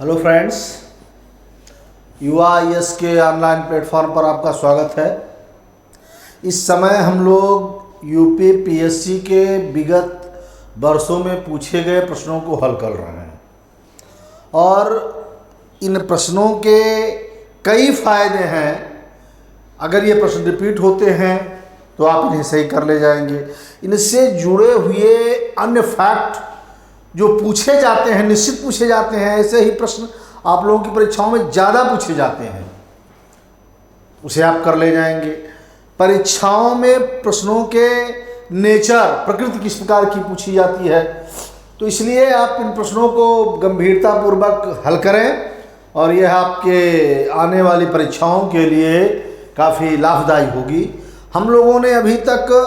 Hello friends, UIS के online platform पर आपका स्वागत है। इस समय हम लोग यूपी PSC के विगत वर्षों में पूछे गए प्रश्नों को हल कर रहे हैं और इन प्रश्नों के कई फायदे हैं। अगर ये प्रश्न रिपीट होते हैं तो आप इन्हें सही कर ले जाएंगे। इनसे जुड़े हुए अन्य फैक्ट जो पूछे जाते हैं, निश्चित पूछे जाते हैं, ऐसे ही प्रश्न आप लोगों की परीक्षाओं में ज़्यादा पूछे जाते हैं, उसे आप कर ले जाएंगे। परीक्षाओं में प्रश्नों के नेचर, प्रकृति किस प्रकार की पूछी जाती है, तो इसलिए आप इन प्रश्नों को गंभीरतापूर्वक हल करें और यह आपके आने वाली परीक्षाओं के लिए काफ़ी लाभदायी होगी। हम लोगों ने अभी तक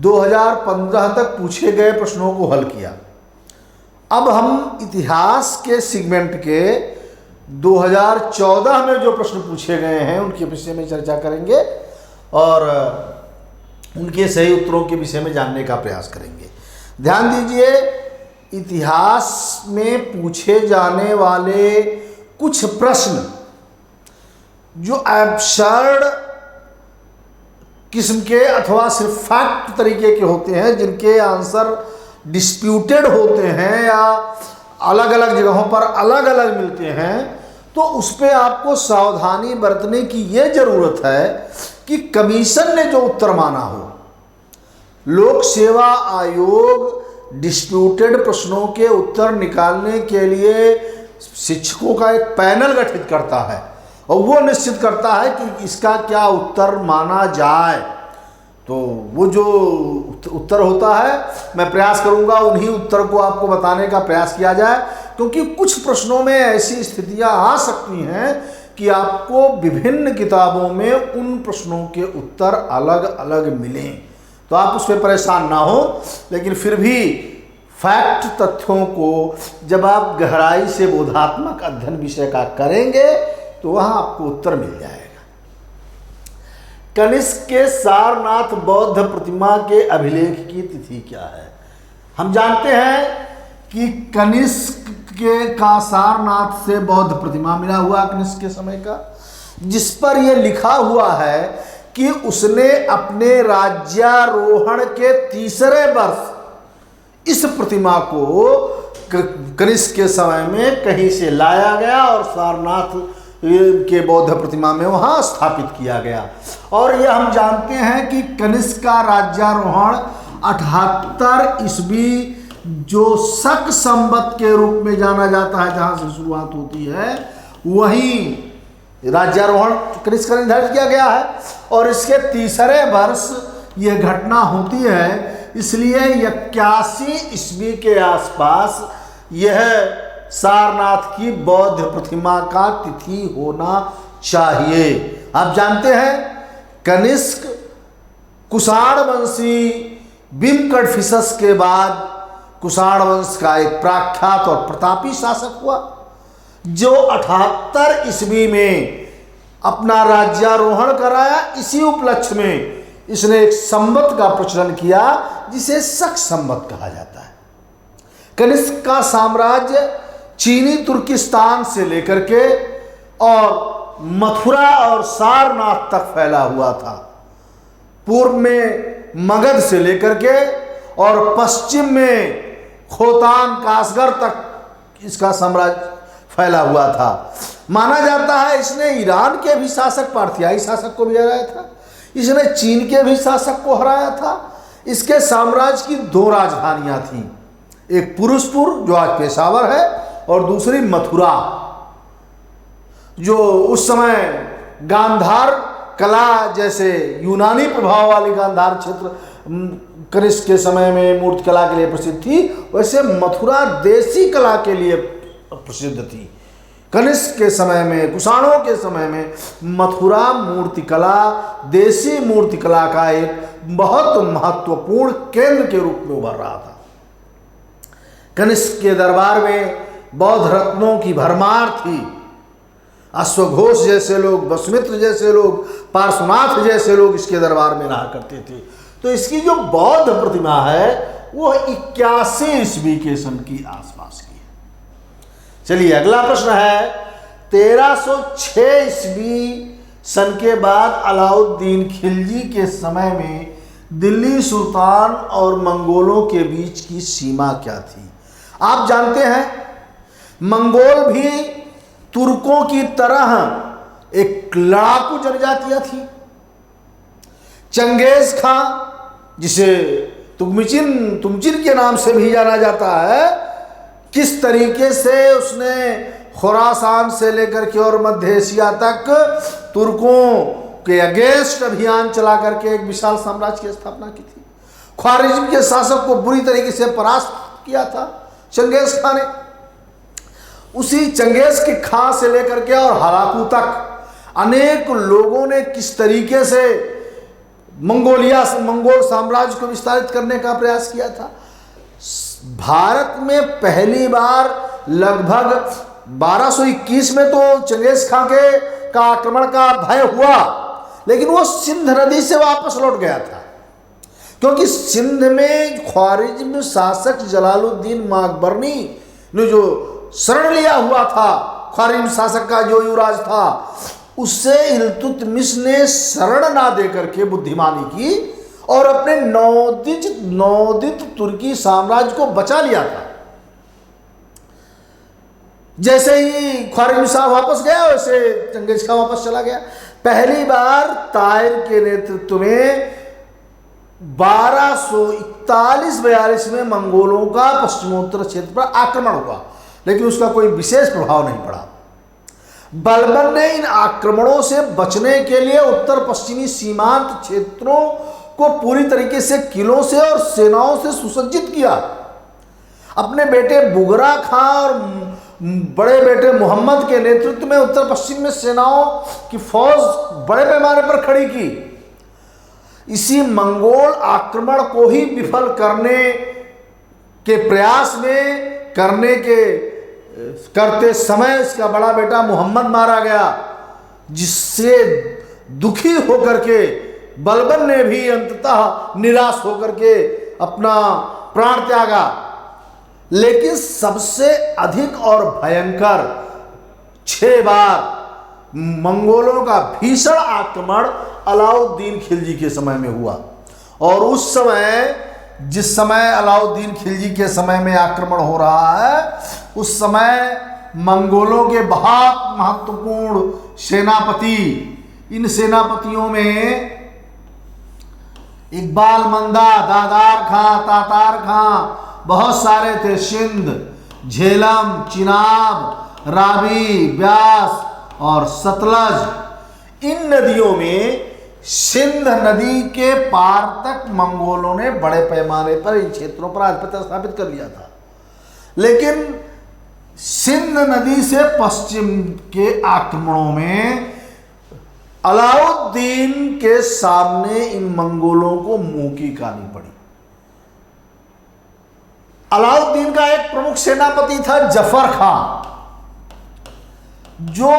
2015 तक पूछे गए प्रश्नों को हल किया। अब हम इतिहास के सेगमेंट के 2014 में जो प्रश्न पूछे गए हैं उनके विषय में चर्चा करेंगे और उनके सही उत्तरों के विषय में जानने का प्रयास करेंगे। ध्यान दीजिए, इतिहास में पूछे जाने वाले कुछ प्रश्न जो एब्सर्ड किस्म के अथवा सिर्फ फैक्ट तरीके के होते हैं, जिनके आंसर डिस्प्यूटेड होते हैं या अलग अलग जगहों पर अलग अलग मिलते हैं, तो उस पर आपको सावधानी बरतने की ये जरूरत है कि कमीशन ने जो उत्तर माना हो। लोक सेवा आयोग डिस्प्यूटेड प्रश्नों के उत्तर निकालने के लिए शिक्षकों का एक पैनल गठित करता है और वो निश्चित करता है कि इसका क्या उत्तर माना जाए। तो वो जो उत्तर होता है, मैं प्रयास करूंगा उन्हीं उत्तर को आपको बताने का प्रयास किया जाए, क्योंकि कुछ प्रश्नों में ऐसी स्थितियां आ सकती हैं कि आपको विभिन्न किताबों में उन प्रश्नों के उत्तर अलग अलग मिलें। तो आप उस पर परेशान ना हो, लेकिन फिर भी फैक्ट, तथ्यों को जब आप गहराई से बोधात्मक अध्ययन विषय का करेंगे तो वहाँ आपको उत्तर मिल जाएगा। कनिष्क के सारनाथ बौद्ध प्रतिमा के अभिलेख की तिथि क्या है? हम जानते हैं कि कनिष्क का सारनाथ से बौद्ध प्रतिमा मिला हुआ कनिष्क के समय का, जिस पर यह लिखा हुआ है कि उसने अपने राज्यारोहण के 3रे वर्ष इस प्रतिमा को कनिष्क के समय में कहीं से लाया गया और सारनाथ के बौद्ध प्रतिमा में वहां स्थापित किया गया। और यह हम जानते हैं कि कनिष्क का राज्यारोहण 78 ईस्वी, जो शक संवत के रूप में जाना जाता है, जहां से शुरुआत होती है, वहीं राज्यारोहण कनिष्क का निर्धारित किया गया है और इसके 3रे वर्ष यह घटना होती है। इसलिए 81 ईस्वी के आसपास यह सारनाथ की बौद्ध प्रतिमा का तिथि होना चाहिए। आप जानते हैं कनिष्क कुषाण वंशी भीम कडफिसस के बाद कुषाण वंश का एक प्रख्यात और प्रतापी शासक हुआ, जो 78 ईस्वी में अपना राज्यारोहण कराया। इसी उपलक्ष्य में इसने एक संवत का प्रचलन किया जिसे शक संवत कहा जाता है। कनिष्क का साम्राज्य चीनी तुर्किस्तान से लेकर के और मथुरा और सारनाथ तक फैला हुआ था। पूर्व में मगध से लेकर के और पश्चिम में खोतान कासगर तक इसका साम्राज्य फैला हुआ था। माना जाता है इसने ईरान के भी शासक, पारथियाई शासक को भी हराया था, इसने चीन के भी शासक को हराया था। इसके साम्राज्य की 2 राजधानियां थीं, एक पुरुषपुर जो आज पेशावर है और दूसरी मथुरा, जो उस समय गांधार कला जैसे यूनानी प्रभाव वाली गांधार क्षेत्र कनिष्क के समय में मूर्ति कला के लिए प्रसिद्ध थी, वैसे मथुरा देसी कला के लिए प्रसिद्ध थी। कनिष्क के समय में, कुषाणों के समय में मथुरा मूर्तिकला, देसी मूर्तिकला का एक बहुत महत्वपूर्ण केंद्र के रूप में उभर रहा था। कनिष्क के दरबार में बौद्ध रत्नों की भरमार थी। अश्वघोष जैसे लोग, वसुमित्र जैसे लोग, पार्श्वनाथ जैसे लोग इसके दरबार में रहा करते थे। तो इसकी जो बौद्ध प्रतिमा है वो 81 ईस्वी के सन की आसपास की है। चलिए अगला प्रश्न है, 1306 ईस्वी सन के बाद अलाउद्दीन खिलजी के समय में दिल्ली सुल्तान और मंगोलों के बीच की सीमा क्या थी? आप जानते हैं मंगोल भी तुर्कों की तरह एक लड़ाकू जनजातियां थी। चंगेज खां, जिसे तुमचिन के नाम से भी जाना जाता है, किस तरीके से उसने खुरासान से लेकर के और मध्य एशिया तक तुर्कों के अगेंस्ट अभियान चला करके एक विशाल साम्राज्य की स्थापना की थी। ख्वारिज्म के शासक को बुरी तरीके से परास्त किया था चंगेज खां ने। उसी चंगेज के खां से लेकर के और हलाकू तक अनेक लोगों ने किस तरीके से मंगोल साम्राज्य को विस्तारित करने का प्रयास किया था। भारत में पहली बार लगभग 1221 में तो चंगेज खां का आक्रमण का भय हुआ, लेकिन वो सिंध नदी से वापस लौट गया था, क्योंकि सिंध में ख्वारिज्म शासक जलालुद्दीन माकबरनी ने जो शरण लिया हुआ था, ख्वारिज्म शासक का जो युवराज था, उससे इल्तुतमिश ने शरण ना देकर के बुद्धिमानी की और अपने नवोदित तुर्की साम्राज्य को बचा लिया था। जैसे ही ख्वारिज्म शाह वापस गया, वैसे चंगेज खां वापस चला गया। पहली बार ताहिर के नेतृत्व में 1241-42 में मंगोलों का पश्चिमोत्तर क्षेत्र पर आक्रमण हुआ, लेकिन उसका कोई विशेष प्रभाव नहीं पड़ा। बलबन ने इन आक्रमणों से बचने के लिए उत्तर पश्चिमी सीमांत क्षेत्रों को पूरी तरीके से किलों से और सेनाओं से सुसज्जित किया। अपने बेटे बुगरा खां और बड़े बेटे मोहम्मद के नेतृत्व में उत्तर पश्चिम में सेनाओं की फौज बड़े पैमाने पर खड़ी की। इसी मंगोल आक्रमण को ही विफल करने के प्रयास में करते समय इसका बड़ा बेटा मोहम्मद मारा गया, जिससे दुखी होकर के बलबन ने भी अंततः निराश होकर के अपना प्राण त्यागा। लेकिन सबसे अधिक और भयंकर 6 बार मंगोलों का भीषण आक्रमण अलाउद्दीन खिलजी के समय में हुआ। और उस समय, जिस समय अलाउद्दीन खिलजी के समय में आक्रमण हो रहा है, उस समय मंगोलों के बहुत महत्वपूर्ण सेनापति, इन सेनापतियों में इकबाल मंदा, दादार खां, तातार खां, बहुत सारे थे। सिंध, झेलम, चिनाब, रावी, ब्यास और सतलज, इन नदियों में सिंध नदी के पार तक मंगोलों ने बड़े पैमाने पर इन क्षेत्रों पर आधिपत्य स्थापित कर लिया था। लेकिन सिंध नदी से पश्चिम के आक्रमणों में अलाउद्दीन के सामने इन मंगोलों को मुंह की खानी पड़ी। अलाउद्दीन का एक प्रमुख सेनापति था जफर खां, जो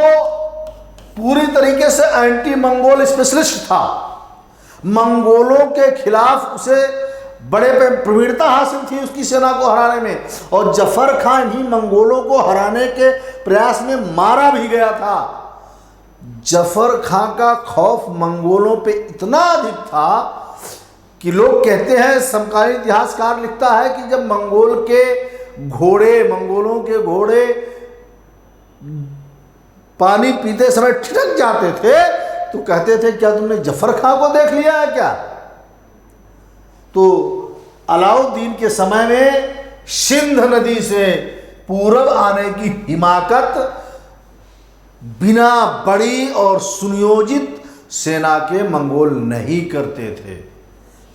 पूरी तरीके से एंटी मंगोल स्पेशलिस्ट था। मंगोलों के खिलाफ उसे बड़े प्रवीणता हासिल थी उसकी सेना को हराने में, और जफर खान ही मंगोलों को हराने के प्रयास में मारा भी गया था। जफर खां का खौफ मंगोलों पे इतना अधिक था कि लोग कहते हैं, समकालीन इतिहासकार लिखता है कि जब मंगोलों के घोड़े पानी पीते समय ठिठक जाते थे तो कहते थे, क्या तुमने जफर खां को देख लिया है क्या? तो अलाउद्दीन के समय में सिंध नदी से पूरब आने की हिमाकत बिना बड़ी और सुनियोजित सेना के मंगोल नहीं करते थे।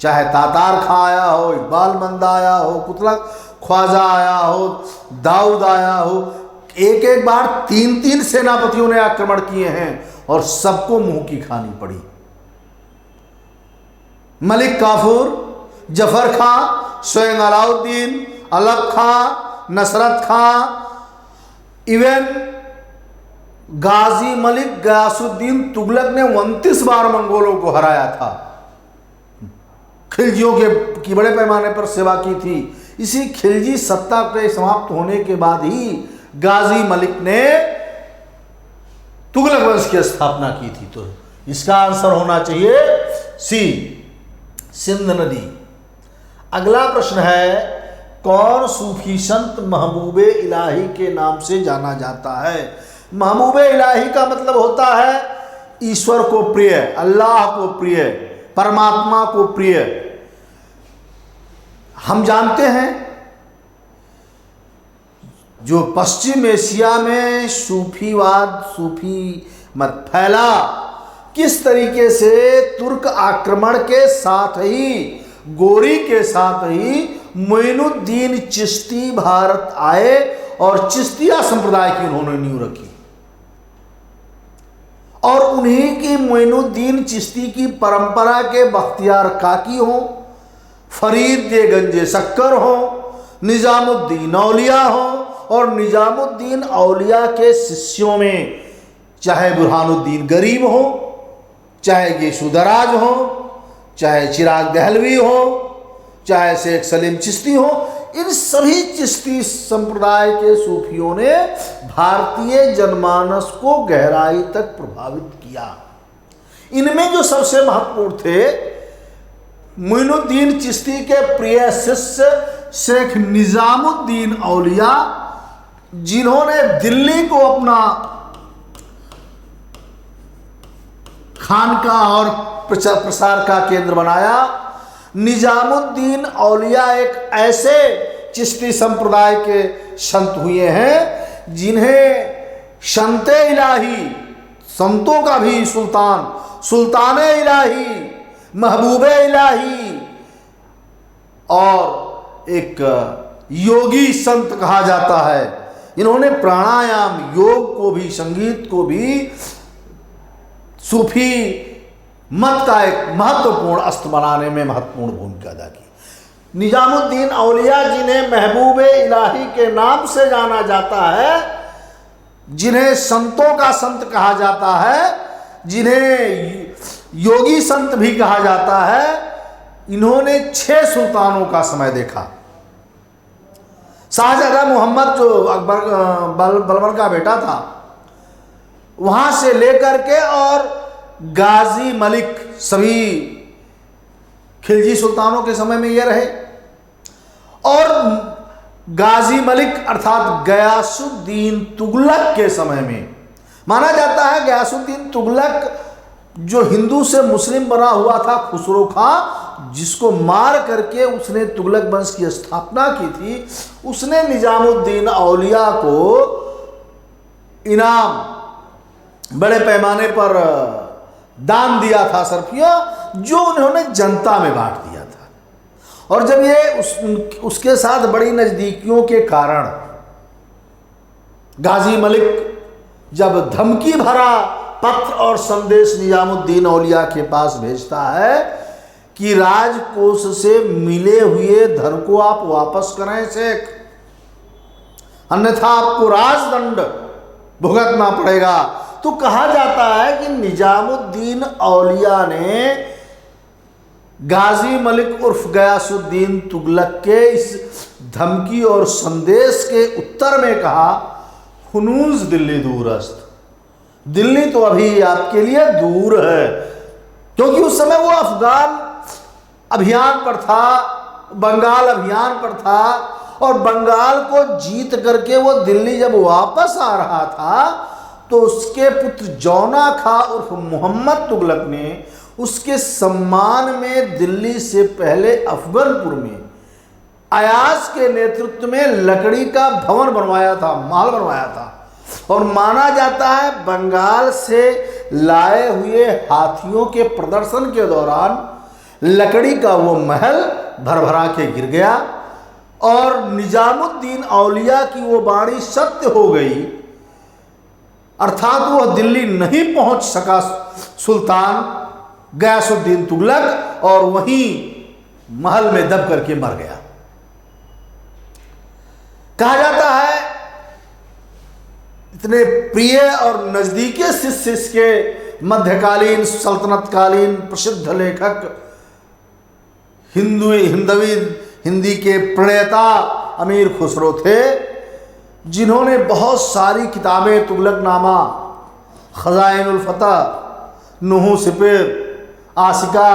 चाहे तातार खां आया हो, इकबाल मंदा आया हो, कुतलक ख्वाजा आया हो, दाऊद आया हो, एक एक बार 3-3 सेनापतियों ने आक्रमण किए हैं और सबको मुंह की खानी पड़ी। मलिक काफूर, जफर खां, स्वयं अलाउद्दीन, अलग खां, नसरत खां, इवन गाजी मलिक गयासुद्दीन तुगलक ने 29 बार मंगोलों को हराया था। खिलजियों की बड़े पैमाने पर सेवा की थी। इसी खिलजी सत्ता के समाप्त होने के बाद ही गाजी मलिक ने तुगलक वंश की स्थापना की थी। तो इसका आंसर होना चाहिए सी, सिंध नदी। अगला प्रश्न है, कौन सूफी संत महबूबे इलाही के नाम से जाना जाता है? महबूबे इलाही का मतलब होता है ईश्वर को प्रिय, अल्लाह को प्रिय, परमात्मा को प्रिय। हम जानते हैं जो पश्चिम एशिया में सूफीवाद, सूफी मत फैला, किस तरीके से तुर्क आक्रमण के साथ ही, गोरी के साथ ही मोइनुद्दीन चिश्ती भारत आए और चिश्तिया संप्रदाय की उन्होंने नींव रखी। और उन्हीं की मोइनुद्दीन चिश्ती की परंपरा के बख्तियार काकी हो, फरीद गंजे शक्कर हो, निजामुद्दीन औलिया हो, और निजामुद्दीन औलिया के शिष्यों में चाहे बुरहानुद्दीन गरीब हो, चाहे गेशुदराज हो, चाहे चिराग दहलवी हो, चाहे शेख सलीम चिश्ती हो, इन सभी चिश्ती संप्रदाय के सूफियों ने भारतीय जनमानस को गहराई तक प्रभावित किया। इनमें जो सबसे महत्वपूर्ण थे, मोइनुद्दीन चिश्ती के प्रिय शिष्य शेख निजामुद्दीन औलिया, जिन्होंने दिल्ली को अपना खानका और प्रचार प्रसार का केंद्र बनाया। निजामुद्दीन औलिया एक ऐसे चिश्ती संप्रदाय के संत हुए हैं जिन्हें संते इलाही, संतों का भी सुल्तान, सुल्ताने इलाही, महबूबे इलाही और एक योगी संत कहा जाता है। इन्होंने प्राणायाम, योग को भी, संगीत को भी सूफी मत का एक महत्वपूर्ण अस्त्र बनाने में महत्वपूर्ण भूमिका अदा की। निजामुद्दीन औलिया, जिन्हें महबूबे इलाही के नाम से जाना जाता है, जिन्हें संतों का संत कहा जाता है, जिन्हें योगी संत भी कहा जाता है, इन्होंने 6 सुल्तानों का समय देखा। शाहजहां मोहम्मद जो अकबर बलबन का बेटा था, वहां से लेकर के और गाजी मलिक, सभी खिलजी सुल्तानों के समय में ये रहे। और गाजी मलिक अर्थात गयासुद्दीन तुगलक के समय में माना जाता है, गयासुद्दीन तुगलक जो हिंदू से मुस्लिम बना हुआ था, खुसरो खां, जिसको मार करके उसने तुगलक वंश की स्थापना की थी, उसने निजामुद्दीन औलिया को इनाम बड़े पैमाने पर दान दिया था, सरफिया, जो उन्होंने जनता में बांट दिया था। और जब ये उसके साथ बड़ी नजदीकियों के कारण गाजी मलिक जब धमकी भरा पत्र और संदेश निजामुद्दीन औलिया के पास भेजता है कि राजकोष से मिले हुए धन को आप वापस करें शेख, अन्यथा आपको राजदंड भुगतना पड़ेगा, तो कहा जाता है कि निजामुद्दीन औलिया ने गाजी मलिक उर्फ गयासुद्दीन तुगलक के इस धमकी और संदेश के उत्तर में कहा, हुनूज दिल्ली दूरस्त, दिल्ली तो अभी आपके लिए दूर है। क्योंकि उस समय वो अफगान अभियान पर था, बंगाल अभियान पर था, और बंगाल को जीत करके वो दिल्ली जब वापस आ रहा था, तो उसके पुत्र जौना खां उर्फ मोहम्मद तुगलक ने उसके सम्मान में दिल्ली से पहले अफगनपुर में अयाज के नेतृत्व में लकड़ी का भवन बनवाया था, महल बनवाया था। और माना जाता है बंगाल से लाए हुए हाथियों के प्रदर्शन के दौरान लकड़ी का वो महल भरभरा के गिर गया और निजामुद्दीन औलिया की वो वाणी सत्य हो गई, अर्थात वह दिल्ली नहीं पहुंच सका सुल्तान गयासुद्दीन तुगलक, और वहीं महल में दब करके मर गया। कहा जाता है इतने प्रिय और नजदीकी शिष्य इसके मध्यकालीन सल्तनतकालीन प्रसिद्ध लेखक हिंदी के प्रणेता अमीर खुसरो थे। जिन्होंने बहुत सारी किताबें, तुगलकनामा, खज़ाइनुल फतह, नुहू सिपर, आसिका,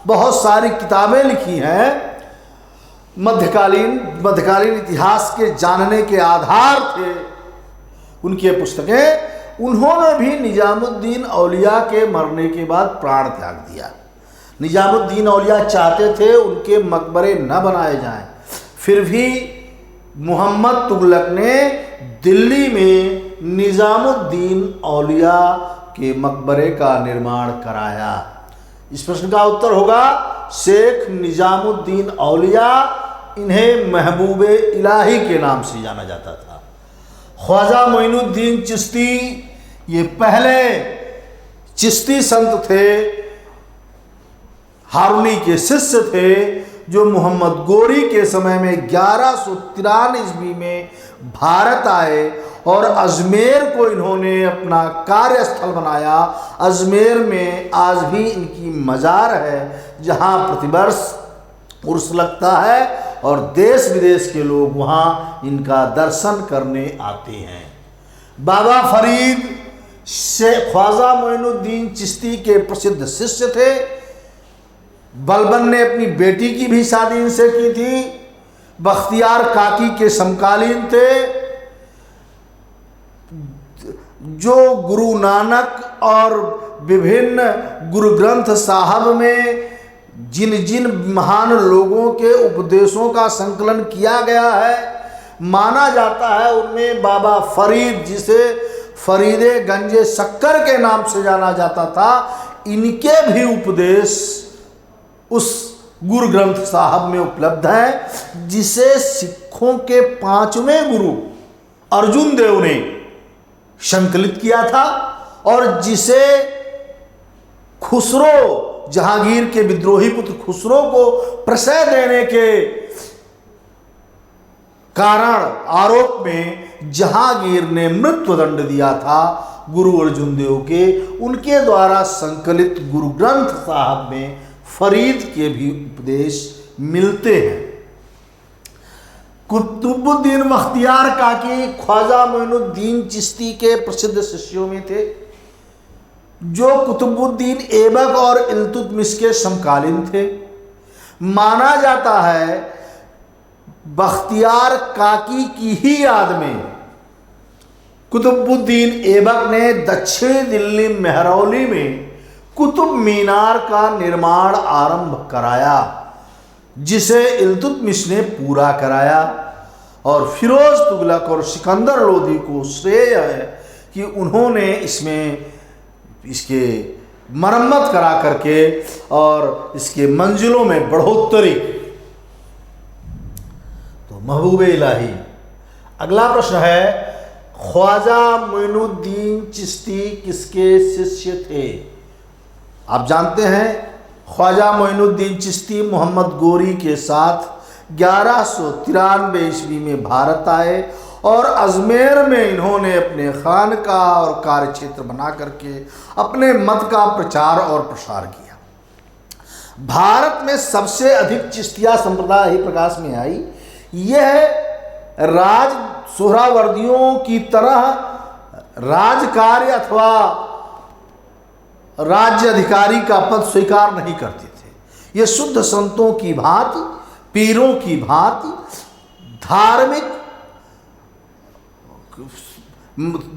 बहुत सारी किताबें लिखी हैं, मध्यकालीन इतिहास के जानने के आधार थे उनकी पुस्तकें। उन्होंने भी निजामुद्दीन औलिया के मरने के बाद प्राण त्याग दिया। निजामुद्दीन औलिया चाहते थे उनके मकबरे न बनाए जाएं, फिर भी मोहम्मद तुगलक ने दिल्ली में निजामुद्दीन औलिया के मकबरे का निर्माण कराया। इस प्रश्न का उत्तर होगा शेख निजामुद्दीन औलिया। इन्हें महबूबे इलाही के नाम से जाना जाता था। ख्वाजा मोइनुद्दीन चिश्ती ये पहले चिश्ती संत थे, हारूनी के शिष्य थे, जो मोहम्मद गोरी के समय में 1193 ईस्वी में भारत आए और अजमेर को इन्होंने अपना कार्यस्थल बनाया। अजमेर में आज भी इनकी मज़ार है, जहाँ प्रतिवर्ष उर्स लगता है और देश विदेश के लोग वहाँ इनका दर्शन करने आते हैं। बाबा फरीद ख्वाजा मोइनुद्दीन चिश्ती के प्रसिद्ध शिष्य थे। बलबन ने अपनी बेटी की भी शादी इनसे की थी। बख्तियार काकी के समकालीन थे, जो गुरु नानक और विभिन्न गुरु ग्रंथ साहब में जिन जिन महान लोगों के उपदेशों का संकलन किया गया है, माना जाता है उनमें बाबा फरीद, जिसे फरीदे गंजे शक्कर के नाम से जाना जाता था, इनके भी उपदेश उस गुरु ग्रंथ साहब में उपलब्ध है, जिसे सिखों के 5वें गुरु अर्जुन देव ने संकलित किया था और जिसे खुसरो, जहांगीर के विद्रोही पुत्र खुसरो को प्रशय देने के कारण आरोप में जहांगीर ने मृत्युदंड दिया था गुरु अर्जुन देव के। उनके द्वारा संकलित गुरु ग्रंथ साहब में फरीद के भी उपदेश मिलते हैं। कुतुबुद्दीन बख्तियार काकी ख्वाजा मोइनुद्दीन चिश्ती के प्रसिद्ध शिष्यों में थे, जो कुतुबुद्दीन ऐबक और इल्तुतमिश के समकालीन थे। माना जाता है बख्तियार काकी की ही याद में कुतुबुद्दीन ऐबक ने दक्षिणी दिल्ली मेहरौली में कुतुब मीनार का निर्माण आरंभ कराया, जिसे इल्तुतमिश ने पूरा कराया। और फिरोज तुगलक और सिकंदर लोदी को श्रेय है कि उन्होंने इसके मरम्मत करा करके और इसके मंजिलों में बढ़ोतरी। तो महबूबे इलाही। अगला प्रश्न है, ख्वाजा मोइनुद्दीन चिश्ती किसके शिष्य थे? आप जानते हैं ख्वाजा मोइनुद्दीन चिश्ती मोहम्मद गोरी के साथ 1193 ईस्वी में भारत आए और अजमेर में इन्होंने अपने खानकाह और कार्यक्षेत्र बना करके अपने मत का प्रचार और प्रसार किया। भारत में सबसे अधिक चिश्तिया संप्रदाय ही प्रकाश में आई। यह राज सोहरावर्दियों की तरह राजकार्य अथवा राज्य अधिकारी का पद स्वीकार नहीं करते थे। ये शुद्ध संतों की भांति, पीरों की भांति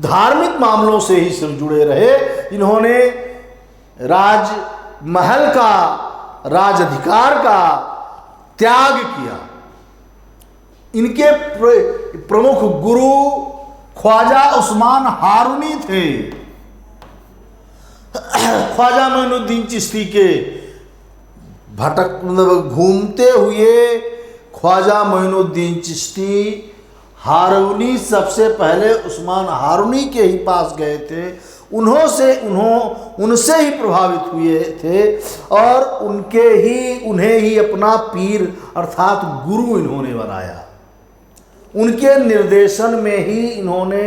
धार्मिक मामलों से ही सिर जुड़े रहे। इन्होंने राजमहल का, राज अधिकार का त्याग किया। इनके प्रमुख गुरु ख्वाजा उस्मान हारूनी थे। ख्वाजा मोइनुद्दीन चिश्ती के घूमते हुए ख्वाजा मोइनुद्दीन चिश्ती हारूनी सबसे पहले उस्मान हारूनी के ही पास गए थे। उनसे ही प्रभावित हुए थे और उन्हें ही अपना पीर अर्थात गुरु इन्होंने बनाया। उनके निर्देशन में ही इन्होंने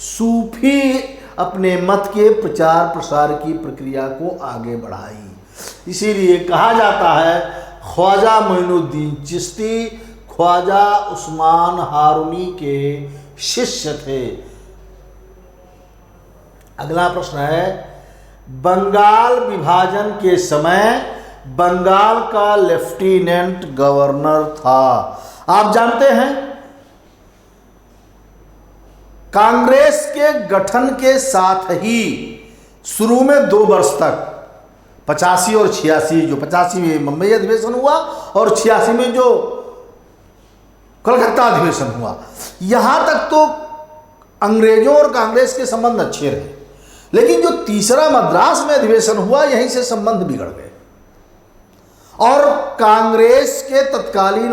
सूफी अपने मत के प्रचार प्रसार की प्रक्रिया को आगे बढ़ाई। इसीलिए कहा जाता है ख्वाजा मोइनुद्दीन चिश्ती ख्वाजा उस्मान हारूनी के शिष्य थे। अगला प्रश्न है, बंगाल विभाजन के समय बंगाल का लेफ्टिनेंट गवर्नर था। आप जानते हैं कांग्रेस के गठन के साथ ही शुरू में 2 वर्ष तक 85 और 86, जो 85 में मुंबई अधिवेशन हुआ और 86 में जो कलकत्ता अधिवेशन हुआ, यहां तक तो अंग्रेजों और कांग्रेस के संबंध अच्छे रहे, लेकिन जो तीसरा मद्रास में अधिवेशन हुआ, यहीं से संबंध बिगड़ गए और कांग्रेस के तत्कालीन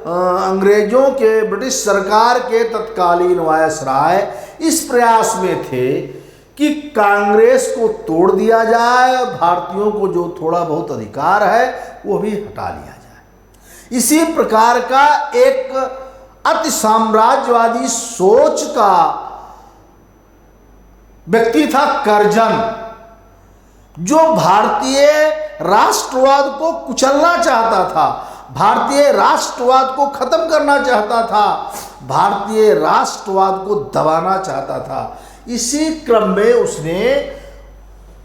अंग्रेजों के, ब्रिटिश सरकार के तत्कालीन वायसराय इस प्रयास में थे कि कांग्रेस को तोड़ दिया जाए, भारतीयों को जो थोड़ा बहुत अधिकार है वो भी हटा लिया जाए। इसी प्रकार का एक अति साम्राज्यवादी सोच का व्यक्ति था करजन, जो भारतीय राष्ट्रवाद को कुचलना चाहता था, भारतीय राष्ट्रवाद को खत्म करना चाहता था, भारतीय राष्ट्रवाद को दबाना चाहता था। इसी क्रम में उसने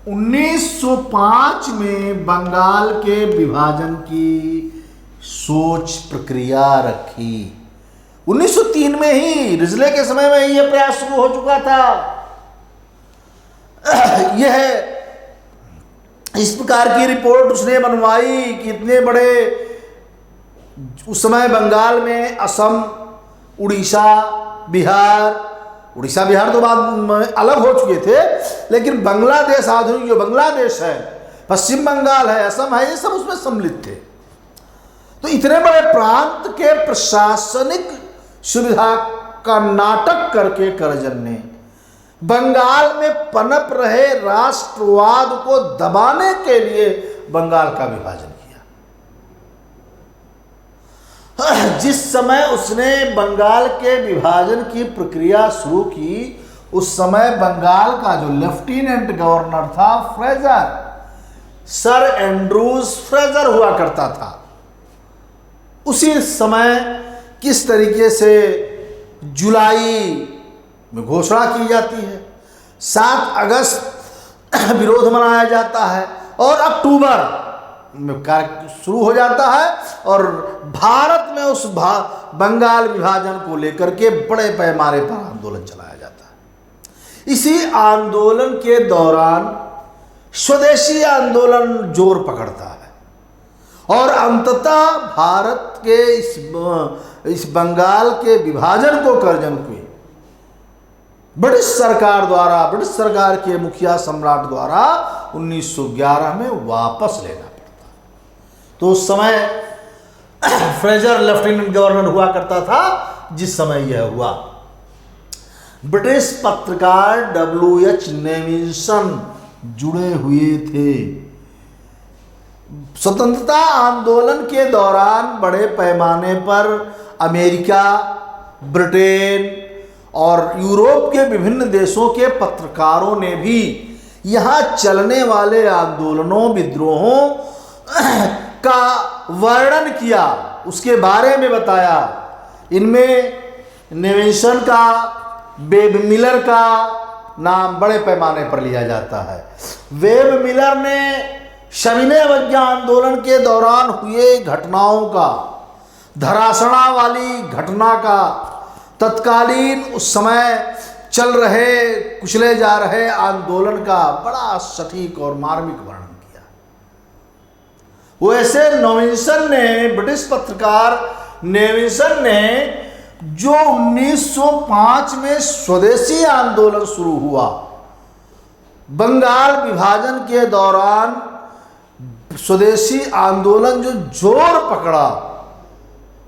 1905 में बंगाल के विभाजन की सोच प्रक्रिया रखी। 1903 में ही, रिजले के समय में ही यह प्रयास शुरू हो चुका था। यह इस प्रकार की रिपोर्ट उसने बनवाई कि इतने बड़े, उस समय बंगाल में असम, उड़ीसा, बिहार तो बाद में अलग हो चुके थे, लेकिन बांग्लादेश, आधुनिक जो बांग्लादेश है, पश्चिम बंगाल है, असम है, ये सब उसमें सम्मिलित थे। तो इतने बड़े प्रांत के प्रशासनिक सुविधा का नाटक करके करजन ने बंगाल में पनप रहे राष्ट्रवाद को दबाने के लिए बंगाल का विभाजन किया। जिस समय उसने बंगाल के विभाजन की प्रक्रिया शुरू की, उस समय बंगाल का जो लेफ्टिनेंट गवर्नर था फ्रेजर, सर एंड्रूज फ्रेजर हुआ करता था। उसी समय किस तरीके से जुलाई में घोषणा की जाती है, 7 अगस्त विरोध मनाया जाता है और अक्टूबर में कार्य शुरू हो जाता है और भारत में उस बंगाल विभाजन को लेकर के बड़े पैमाने पर आंदोलन चलाया जाता है। इसी आंदोलन के दौरान स्वदेशी आंदोलन जोर पकड़ता है और अंततः भारत के इस बंगाल के विभाजन को करजन को ब्रिटिश सरकार द्वारा, ब्रिटिश सरकार के मुखिया सम्राट द्वारा 1911 में वापस लेना पड़ता। तो उस समय फ्रेजर लेफ्टिनेंट गवर्नर हुआ करता था जिस समय यह हुआ। ब्रिटिश पत्रकार W.H. नेविल्सन जुड़े हुए थे। स्वतंत्रता आंदोलन के दौरान बड़े पैमाने पर अमेरिका, ब्रिटेन और यूरोप के विभिन्न देशों के पत्रकारों ने भी यहाँ चलने वाले आंदोलनों, विद्रोहों का वर्णन किया, उसके बारे में बताया। इनमें नेविल्सन का, वेब मिलर का नाम बड़े पैमाने पर लिया जाता है। वेब मिलर ने सविनय अवज्ञा आंदोलन के दौरान हुए घटनाओं का, धरासना वाली घटना का, तत्कालीन उस समय चल रहे, कुचले जा रहे आंदोलन का बड़ा सटीक और मार्मिक वर्णन किया। वैसे नेविल्सन ने, ब्रिटिश पत्रकार नेविल्सन ने, जो 1905 में स्वदेशी आंदोलन शुरू हुआ, बंगाल विभाजन के दौरान स्वदेशी आंदोलन जो जोर पकड़ा,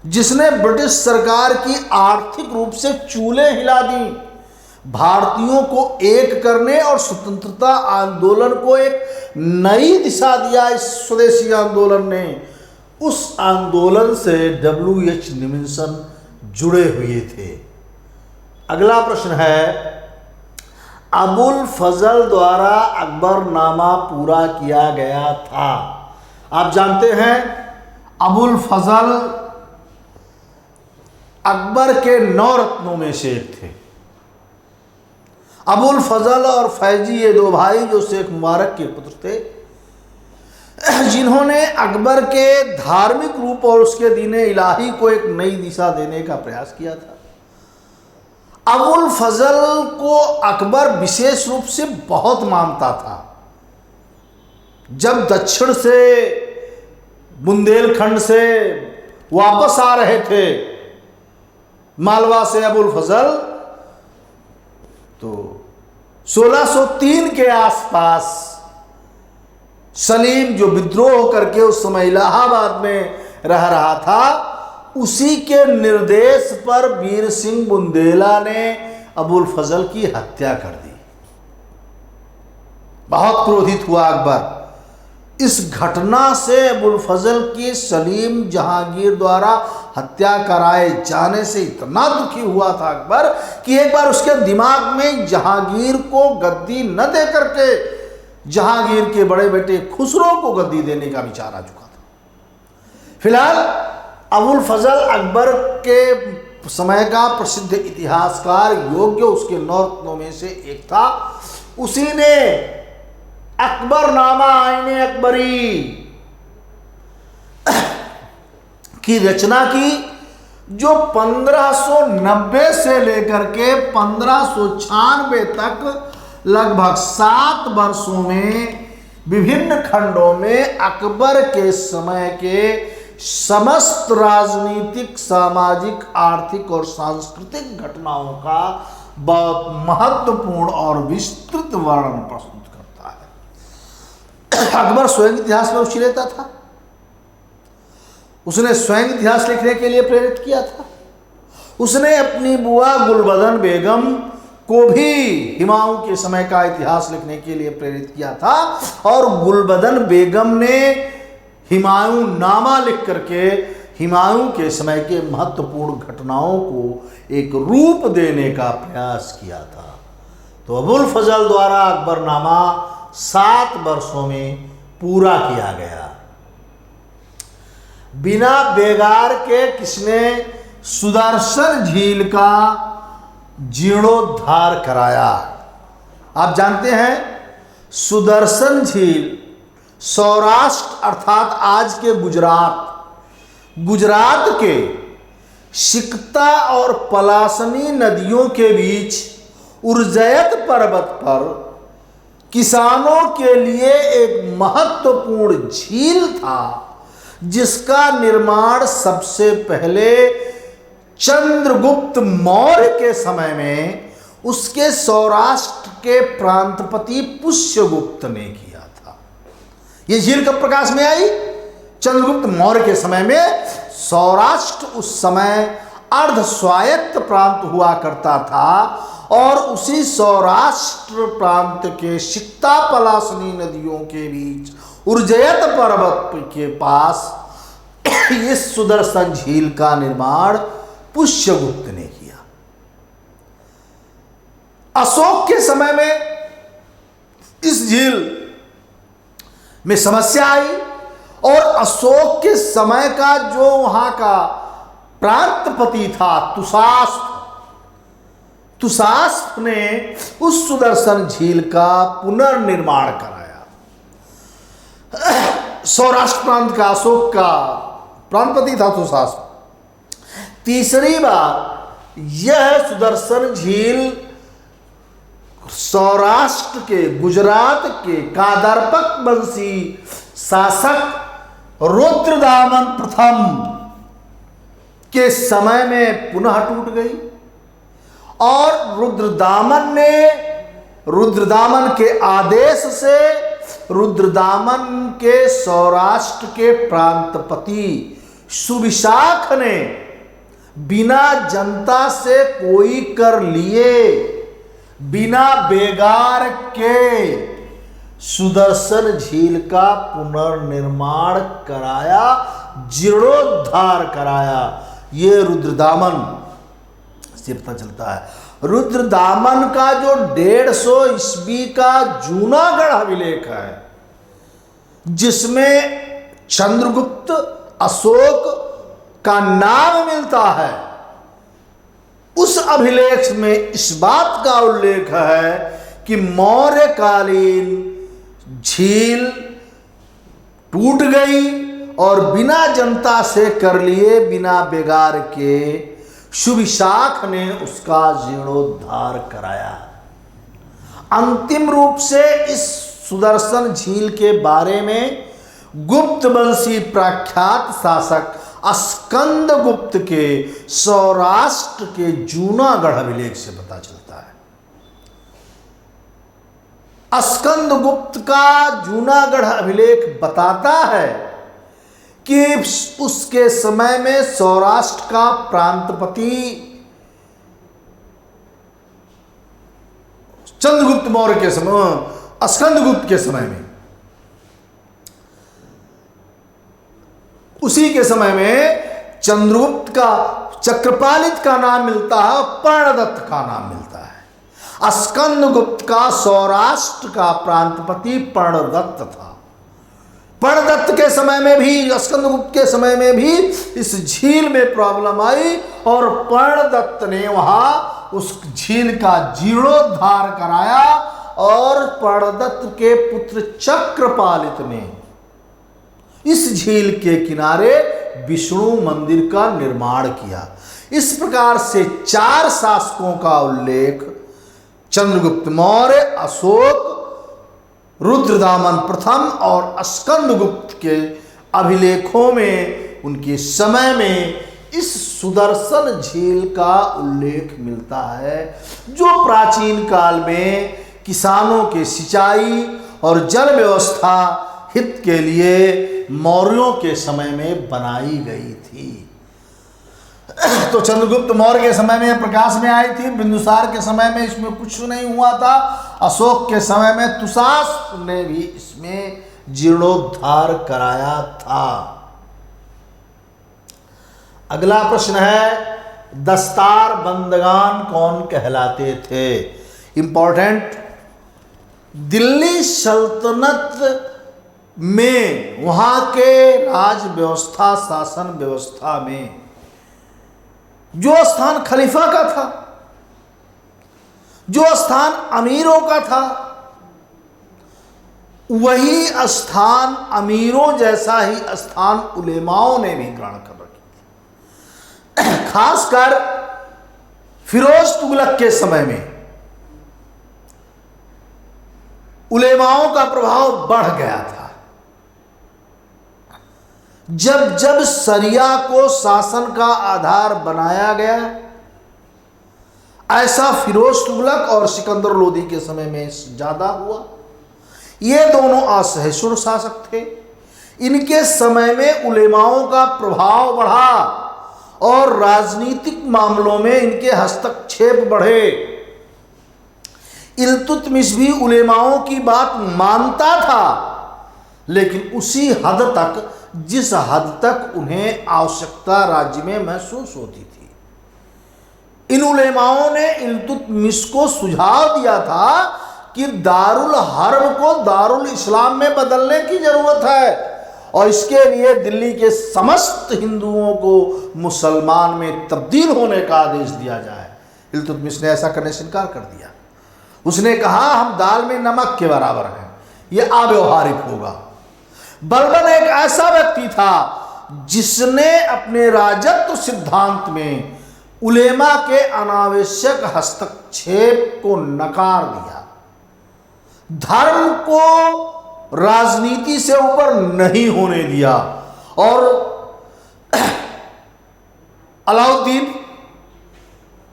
जिसने ब्रिटिश सरकार की आर्थिक रूप से चूल्हे हिला दी, भारतीयों को एक करने और स्वतंत्रता आंदोलन को एक नई दिशा दिया इस स्वदेशी आंदोलन ने, उस आंदोलन से W.H. नेविल्सन जुड़े हुए थे। अगला प्रश्न है, अबुल फजल द्वारा अकबरनामा पूरा किया गया था। आप जानते हैं अबुल फजल अकबर के 9 रत्नों में से एक थे। अबुल फजल और फैजी ये 2 भाई जो शेख मुबारक के पुत्र थे, जिन्होंने अकबर के धार्मिक रूप और उसके दीने इलाही को एक नई दिशा देने का प्रयास किया था। अबुल फजल को अकबर विशेष रूप से बहुत मानता था। जब दक्षिण से बुंदेलखंड से वापस आ रहे थे मालवा से अबुल फजल, तो 1603 के आसपास सलीम जो विद्रोह करके उस समय इलाहाबाद में रह रहा था, उसी के निर्देश पर वीर सिंह बुंदेला ने अबुल फजल की हत्या कर दी। बहुत क्रोधित हुआ अकबर। इस घटना से अबुल फजल की सलीम जहांगीर द्वारा हत्या कराए जाने से इतना दुखी हुआ था अकबर कि एक बार उसके दिमाग में जहांगीर को गद्दी न दे करके जहांगीर के बड़े बेटे खुसरो को गद्दी देने का विचार आ चुका था। फिलहाल अबुल फजल अकबर के समय का प्रसिद्ध इतिहासकार योग्य उसके 9 रत्नों में से एक था। उसी ने अकबरनामा आईने अकबरी की रचना की, जो 1590 से लेकर के 1596 तक लगभग 7 वर्षों में विभिन्न खंडों में अकबर के समय के समस्त राजनीतिक, सामाजिक, आर्थिक और सांस्कृतिक घटनाओं का बहुत महत्वपूर्ण और विस्तृत वर्णन प्रस्तुत करता है। अकबर स्वयं इतिहास में रुचि लेता था। उसने स्वयं इतिहास लिखने के लिए प्रेरित किया था। उसने अपनी बुआ गुलबदन बेगम को भी हुमायूं के समय का इतिहास लिखने के लिए प्रेरित किया था, और गुलबदन बेगम ने हुमायूं नामा लिख करके हुमायूं के समय के महत्वपूर्ण घटनाओं को एक रूप देने का प्रयास किया था। तो अबुल फजल द्वारा अकबरनामा 7 वर्षों में पूरा किया गया। बिना बेगार के किसने सुदर्शन झील का जीर्णोद्धार कराया? आप जानते हैं सुदर्शन झील सौराष्ट्र अर्थात आज के गुजरात के सिकता और पलासनी नदियों के बीच उर्जयत पर्वत पर किसानों के लिए एक महत्वपूर्ण झील था, जिसका निर्माण सबसे पहले चंद्रगुप्त मौर्य के समय में उसके सौराष्ट्र के प्रांतपति पुष्यगुप्त ने किया था। यह झील कब प्रकाश में आई? चंद्रगुप्त मौर्य के समय में। सौराष्ट्र उस समय अर्ध स्वायत्त प्रांत हुआ करता था, और उसी सौराष्ट्र प्रांत के सिकता पलासनी नदियों के बीच उर्जयत पर्वत के पास इस सुदर्शन झील का निर्माण पुष्यगुप्त ने किया। अशोक के समय में इस झील में समस्या आई, और अशोक के समय का जो वहां का प्रांतपति था तुषास्प ने उस सुदर्शन झील का पुनर्निर्माण कराया। सौराष्ट्र प्रांत का अशोक का प्रांतपति था तुषास्प। तीसरी बार यह सुदर्शन झील सौराष्ट्र के गुजरात के कादरपक वंशी शासक रुद्रदामन प्रथम के समय में पुनः टूट गई, और रुद्रदामन के आदेश से रुद्रदामन के सौराष्ट्र के प्रांतपति सुविशाख ने बिना जनता से कोई कर लिए, बिना बेगार के सुदर्शन झील का पुनर्निर्माण कराया, जीर्णोद्धार कराया। ये रुद्रदामन से पता चलता है। रुद्रदामन का जो 150 ईस्वी का जूनागढ़ अभिलेख है, जिसमें चंद्रगुप्त अशोक का नाम मिलता है, उस अभिलेख में इस बात का उल्लेख है कि मौर्यकालीन झील टूट गई और बिना जनता से कर लिए बिना बेगार के सुविशाख ने उसका जीर्णोद्धार कराया। अंतिम रूप से इस सुदर्शन झील के बारे में गुप्त वंशी प्रख्यात शासक स्कंदगुप्त के सौराष्ट्र के जूनागढ़ अभिलेख से पता चलता है। स्कंदगुप्त का जूनागढ़ अभिलेख बताता है कि उसके समय में सौराष्ट्र का प्रांतपति चंद्रगुप्त मौर्य के समय, स्कंदगुप्त के समय में, उसी के समय में चंद्रगुप्त का चक्रपालित का नाम मिलता है, पर्णदत्त का नाम मिलता है। स्कंदगुप्त का सौराष्ट्र का प्रांतपति पर्णदत्त था। पर्णदत्त के समय में भी, स्कंदगुप्त के समय में भी इस झील में प्रॉब्लम आई और पर्णदत्त ने वहां उस झील का जीर्णोद्धार कराया और पर्णदत्त के पुत्र चक्रपालित ने इस झील के किनारे विष्णु मंदिर का निर्माण किया। इस प्रकार से 4 शासकों का उल्लेख चंद्रगुप्त मौर्य, अशोक, रुद्रदामन प्रथम और स्कंदगुप्त के अभिलेखों में उनके समय में इस सुदर्शन झील का उल्लेख मिलता है, जो प्राचीन काल में किसानों के सिंचाई और जल व्यवस्था हित के लिए मौर्यों के समय में बनाई गई थी। तो चंद्रगुप्त मौर्य के समय में प्रकाश में आई थी, बिंदुसार के समय में इसमें कुछ नहीं हुआ था, अशोक के समय में तुषार ने भी इसमें जीर्णोद्धार कराया था। अगला प्रश्न है, दस्तार बंदगान कौन कहलाते थे? इंपॉर्टेंट। दिल्ली सल्तनत में वहां के राज व्यवस्था, शासन व्यवस्था में जो स्थान खलीफा का था, जो स्थान अमीरों का था, वही स्थान अमीरों जैसा ही स्थान उलेमाओं ने भी ग्रहण कर रखी थी। खासकर फिरोज तुगलक के समय में उलेमाओं का प्रभाव बढ़ गया था। जब जब शरिया को शासन का आधार बनाया गया, ऐसा फिरोज तुगलक और सिकंदर लोदी के समय में ज्यादा हुआ। ये दोनों असहिष्णु शासक थे। इनके समय में उलेमाओं का प्रभाव बढ़ा और राजनीतिक मामलों में इनके हस्तक्षेप बढ़े। इल्तुतमिश भी उलेमाओं की बात मानता था, लेकिन उसी हद तक जिस हद तक उन्हें आवश्यकता राज्य में महसूस होती थी। इन उलेमाओं ने इल्तुतमिश को सुझाव दिया था कि दारुल हर्ब को दारुल इस्लाम में बदलने की जरूरत है और इसके लिए दिल्ली के समस्त हिंदुओं को मुसलमान में तब्दील होने का आदेश दिया जाए। इल्तुतमिश ने ऐसा करने से इनकार कर दिया। उसने कहा, हम दाल में नमक के बराबर हैं, यह अव्यवहारिक होगा। बलबन एक ऐसा व्यक्ति था जिसने अपने राजत्व सिद्धांत में उलेमा के अनावश्यक हस्तक्षेप को नकार दिया। धर्म को राजनीति से ऊपर नहीं होने दिया और अलाउद्दीन,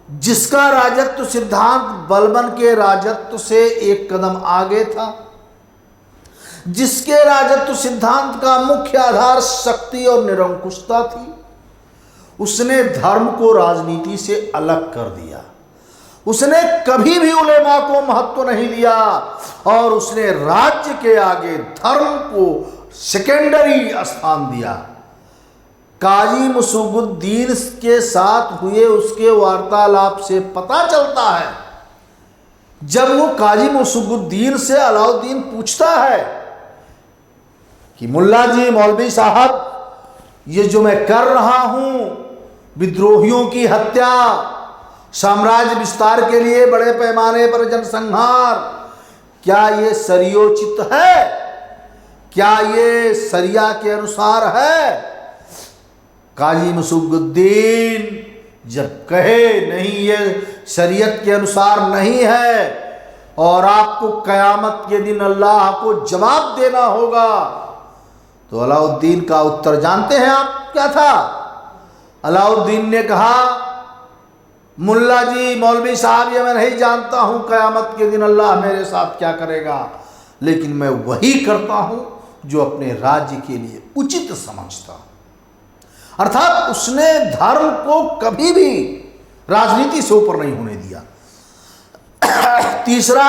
जिसका राजत्व सिद्धांत बलबन के राजत्व से एक कदम आगे था, जिसके राजत्व सिद्धांत का मुख्य आधार शक्ति और निरंकुशता थी, उसने धर्म को राजनीति से अलग कर दिया। उसने कभी भी उलेमा को महत्व नहीं दिया और उसने राज्य के आगे धर्म को सेकेंडरी स्थान दिया। काजी मुसुगुद्दीन के साथ हुए उसके वार्तालाप से पता चलता है, जब वो काजी मुसुगुद्दीन से अलाउद्दीन पूछता है कि मुल्ला जी, मौलवी साहब, ये जो मैं कर रहा हूं, विद्रोहियों की हत्या, साम्राज्य विस्तार के लिए बड़े पैमाने पर जनसंहार, क्या ये शरियोचित है? क्या ये शरिया के अनुसार है? काजी मसूगुद्दीन जब कहे नहीं, ये शरीयत के अनुसार नहीं है और आपको कयामत के दिन अल्लाह को जवाब देना होगा, तो अलाउद्दीन का उत्तर जानते हैं आप क्या था? अलाउद्दीन ने कहा, मुल्ला जी, मौलवी साहब, ये मैं नहीं जानता हूं कयामत के दिन अल्लाह मेरे साथ क्या करेगा, लेकिन मैं वही करता हूं जो अपने राज्य के लिए उचित समझता हूं। अर्थात उसने धर्म को कभी भी राजनीति से ऊपर नहीं होने दिया। तीसरा,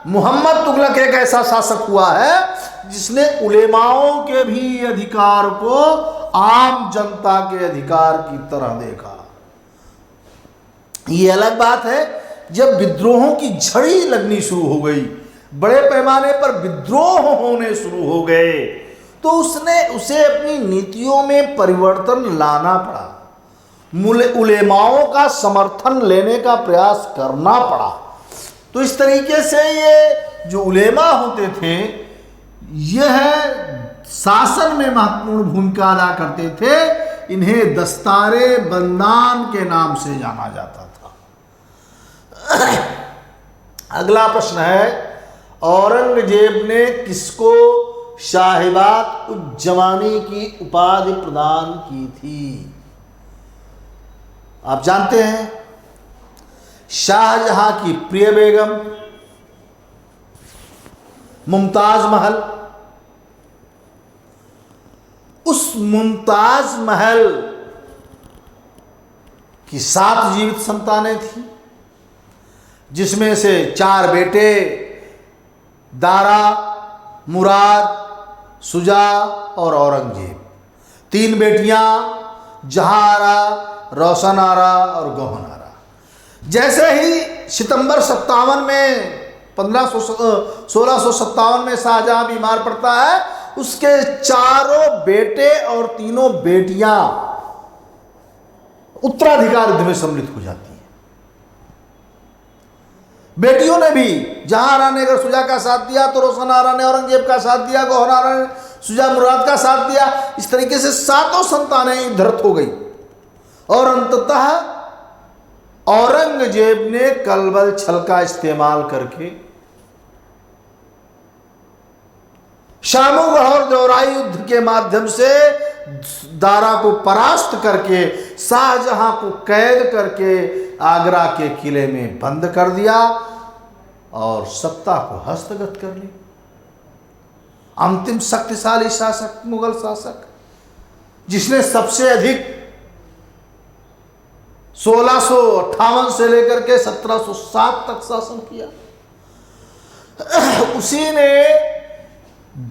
मोहम्मद तुगलक एक ऐसा शासक हुआ है जिसने उलेमाओं के भी अधिकार को आम जनता के अधिकार की तरह देखा। ये अलग बात है, जब विद्रोहों की झड़ी लगनी शुरू हो गई, बड़े पैमाने पर विद्रोह होने शुरू हो गए, तो उसे अपनी नीतियों में परिवर्तन लाना पड़ा, उलेमाओं का समर्थन लेने का प्रयास करना पड़ा। तो इस तरीके से ये जो उलेमा होते थे, यह शासन में महत्वपूर्ण भूमिका अदा करते थे। इन्हें दस्तारे बंदान के नाम से जाना जाता था। अगला प्रश्न है, औरंगजेब ने किसको शाहिबात उज्जमानी की उपाधि प्रदान की थी? आप जानते हैं, शाहजहां की प्रिय बेगम मुमताज महल, उस मुमताज महल की 7 जीवित संतानें थी, जिसमें से 4 बेटे दारा, मुराद, सुजा और औरंगजेब, 3 बेटियां जहांआरा, रोशन आरा और गौहन आरा। जैसे ही सितंबर 57 में 1657 में शाहजहां बीमार पड़ता है, उसके 4 बेटे और 3 बेटियां उत्तराधिकार युद्ध में सम्मिलित हो जाती हैं। बेटियों ने भी, जहांआरा ने अगर सुजा का साथ दिया तो रोशन आरा ने औरंगजेब का साथ दिया, गौहर आरा ने सुजा मुराद का साथ दिया। इस तरीके से 7 संतानें युद्धरत हो गई और अंततः औरंगजेब ने कलबल छल का इस्तेमाल करके शामूगढ़ और दौराई युद्ध के माध्यम से दारा को परास्त करके शाहजहां को कैद करके आगरा के किले में बंद कर दिया और सत्ता को हस्तगत कर ली। अंतिम शक्तिशाली शासक, मुगल शासक, जिसने सबसे अधिक 1658 से लेकर के 1707 तक शासन किया, उसी ने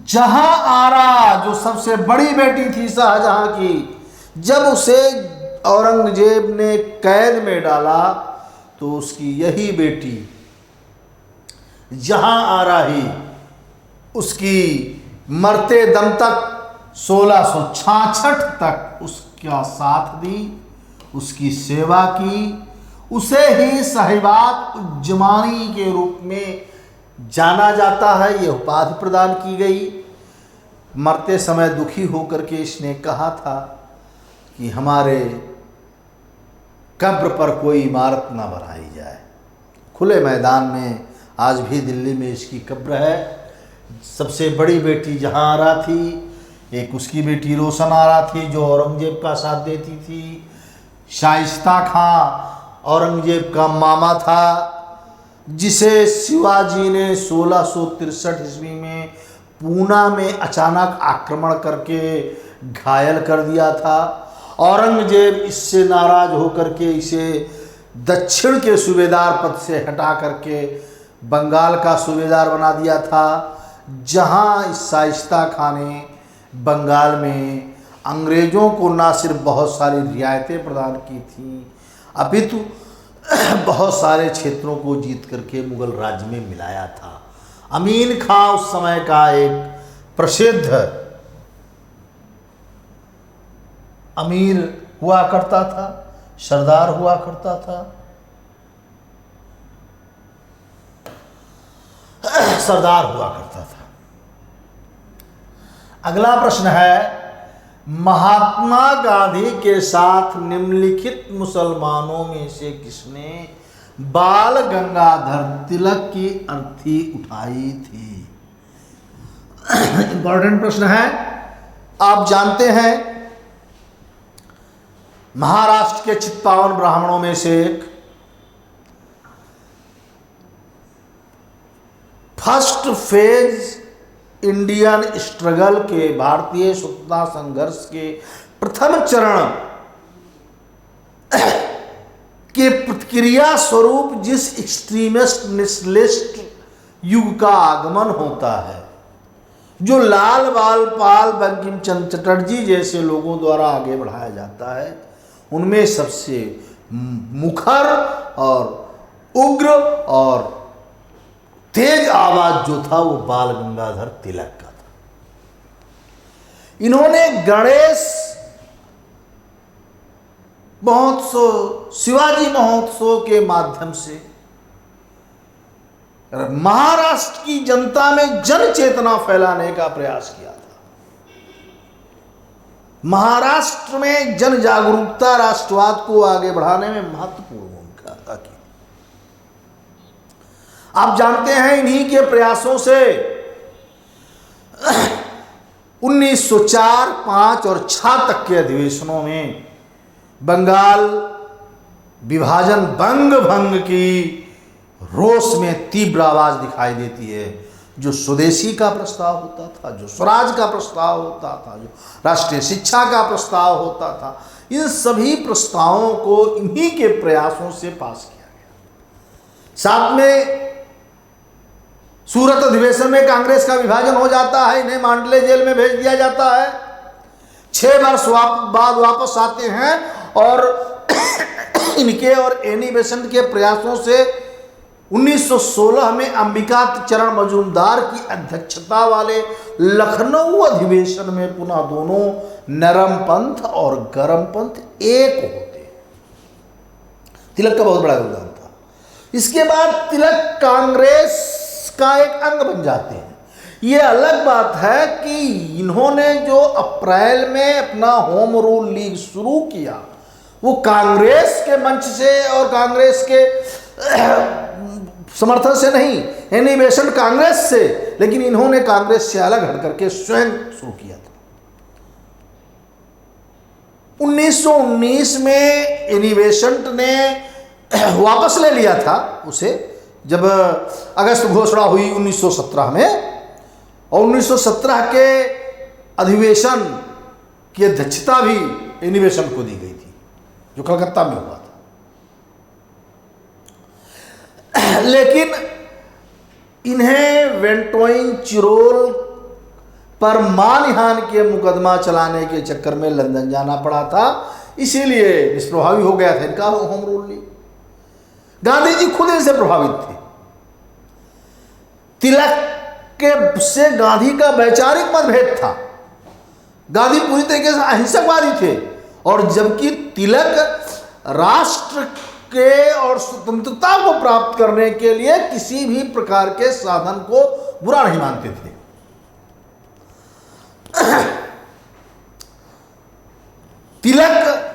जहांआरा, जो सबसे बड़ी बेटी थी शाहजहां की, जब उसे औरंगजेब ने कैद में डाला तो उसकी यही बेटी जहांआरा ही उसकी मरते दम तक 1666 तक उसका साथ दी, उसकी सेवा की, उसे ही साहिबात उज्जमानी के रूप में जाना जाता है, ये उपाधि प्रदान की गई। मरते समय दुखी होकर के इसने कहा था कि हमारे कब्र पर कोई इमारत ना बनाई जाए। खुले मैदान में आज भी दिल्ली में इसकी कब्र है। सबसे बड़ी बेटी जहांआरा थी, एक उसकी बेटी रोशन आरा थी जो औरंगजेब का साथ देती थी। शाइस्ता खां औरंगजेब का मामा था, जिसे शिवाजी ने 1663 ईस्वी में पूना में अचानक आक्रमण करके घायल कर दिया था। औरंगजेब इससे नाराज होकर के इसे दक्षिण के सूबेदार पद से हटा करके बंगाल का सूबेदार बना दिया था, जहां इस शाइस्ता खां ने बंगाल में अंग्रेज़ों को ना सिर्फ बहुत सारी रियायतें प्रदान की थी, अपितु बहुत सारे क्षेत्रों को जीत करके मुगल राज्य में मिलाया था। अमीन खां उस समय का एक प्रसिद्ध अमीर हुआ करता था, सरदार हुआ करता था। सरदार हुआ करता था। अगला प्रश्न है, महात्मा गांधी के साथ निम्नलिखित मुसलमानों में से किसने बाल गंगाधर तिलक की अर्थी उठाई थी? इंपॉर्टेंट प्रश्न है। आप जानते हैं महाराष्ट्र के चित्पावन ब्राह्मणों में से एक फर्स्ट फेज इंडियन स्ट्रगल के भारतीय स्वतंत्रता संघर्ष के प्रथम चरण के प्रतिक्रिया स्वरूप जिस एक्सट्रीमिस्ट नेशनलिस्ट युग का आगमन होता है, जो लाल बाल पाल बंकिम चंद्र चटर्जी जैसे लोगों द्वारा आगे बढ़ाया जाता है, उनमें सबसे मुखर और उग्र और तेज आवाज जो था वो बाल गंगाधर तिलक का था। इन्होंने गणेश महोत्सव, शिवाजी महोत्सव के माध्यम से महाराष्ट्र की जनता में जन चेतना फैलाने का प्रयास किया था। महाराष्ट्र में जन जागरूकता राष्ट्रवाद को आगे बढ़ाने में महत्वपूर्ण भूमिका अदा की। आप जानते हैं इन्हीं के प्रयासों से 1904, 5 और 6 तक के अधिवेशनों में बंगाल विभाजन बंग भंग की रोष में तीव्र आवाज दिखाई देती है। जो स्वदेशी का प्रस्ताव होता था, जो स्वराज का प्रस्ताव होता था, जो राष्ट्रीय शिक्षा का प्रस्ताव होता था, इन सभी प्रस्तावों को इन्हीं के प्रयासों से पास किया गया। साथ में सूरत अधिवेशन में कांग्रेस का विभाजन हो जाता है, इन्हें मांडले जेल में भेज दिया जाता है। 6 वर्ष बाद वापस आते हैं और इनके और एनी बेसेंट के प्रयासों से 1916 में अंबिका चरण मजूमदार की अध्यक्षता वाले लखनऊ अधिवेशन में पुनः दोनों नरम पंथ और गरम पंथ एक होते। तिलक का बहुत बड़ा योगदान था। इसके बाद तिलक कांग्रेस का एक अंग बन जाते हैं। ये अलग बात है कि इन्होंने जो अप्रैल में अपना होम रूल लीग शुरू किया वो कांग्रेस के मंच से और कांग्रेस के समर्थन से नहीं, एनी बेसेंट कांग्रेस से, लेकिन इन्होंने कांग्रेस से अलग हट करके स्वयं शुरू किया था। 1919 में एनी बेसेंट ने वापस ले लिया था उसे, जब अगस्त घोषणा हुई 1917 में, और 1917 के अधिवेशन की अध्यक्षता भी एनी बेसेंट को दी गई थी, जो कलकत्ता में हुआ था। लेकिन इन्हें वेंटोइन चिरोल पर मानहानि के मुकदमा चलाने के चक्कर में लंदन जाना पड़ा था, इसीलिए निष्प्रभावी हो गया था इनका home rule league. Gandhi ji खुद इनसे प्रभावित थे। तिलक के से गांधी का वैचारिक मतभेद था। गांधी पूरी तरीके से अहिंसकवादी थे, और जबकि तिलक राष्ट्र के और स्वतंत्रता को प्राप्त करने के लिए किसी भी प्रकार के साधन को बुरा नहीं मानते थे। तिलक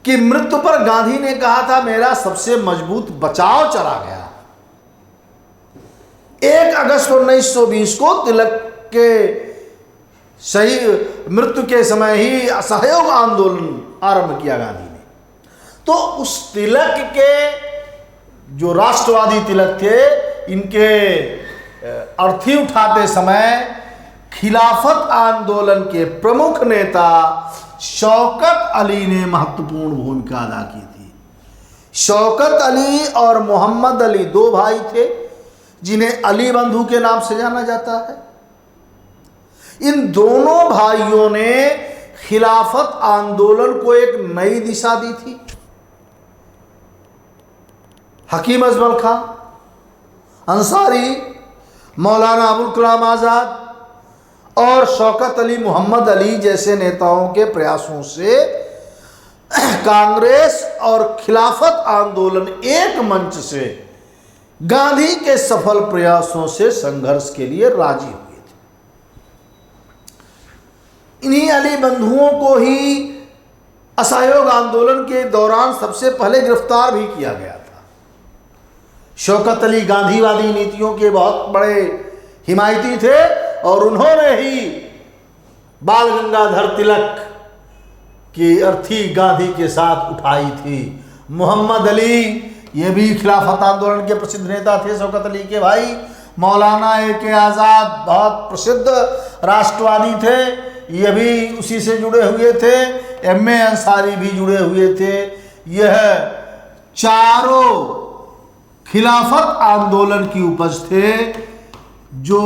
की मृत्यु पर गांधी ने कहा था, मेरा सबसे मजबूत बचाव चला गया। 1 अगस्त 1920 को तिलक के सही मृत्यु के समय ही असहयोग आंदोलन आरंभ किया गांधी ने। तो उस तिलक के जो राष्ट्रवादी तिलक थे, इनके अर्थी उठाते समय खिलाफत आंदोलन के प्रमुख नेता शौकत अली ने महत्वपूर्ण भूमिका अदा की थी। शौकत अली और मोहम्मद अली 2 भाई थे, जिन्हें अली बंधु के नाम से जाना जाता है। इन दोनों भाइयों ने खिलाफत आंदोलन को एक नई दिशा दी थी। हकीम अजमल खां अंसारी, मौलाना अबुल कलाम आज़ाद और शौकत अली मोहम्मद अली जैसे नेताओं के प्रयासों से कांग्रेस और खिलाफत आंदोलन एक मंच से गांधी के सफल प्रयासों से संघर्ष के लिए राजी हुए थे। इन्हीं अली बंधुओं को ही असहयोग आंदोलन के दौरान सबसे पहले गिरफ्तार भी किया गया था। शौकत अली गांधीवादी नीतियों के बहुत बड़े हिमायती थे और उन्होंने ही बाल गंगाधर तिलक की अर्थी गांधी के साथ उठाई थी। मोहम्मद अली, ये भी खिलाफत आंदोलन के प्रसिद्ध नेता थे, शौकत अली के भाई। मौलाना ए.के. आज़ाद बहुत प्रसिद्ध राष्ट्रवादी थे, ये भी उसी से जुड़े हुए थे। M.A. अंसारी भी जुड़े हुए थे। यह चारों खिलाफत आंदोलन की उपज थे जो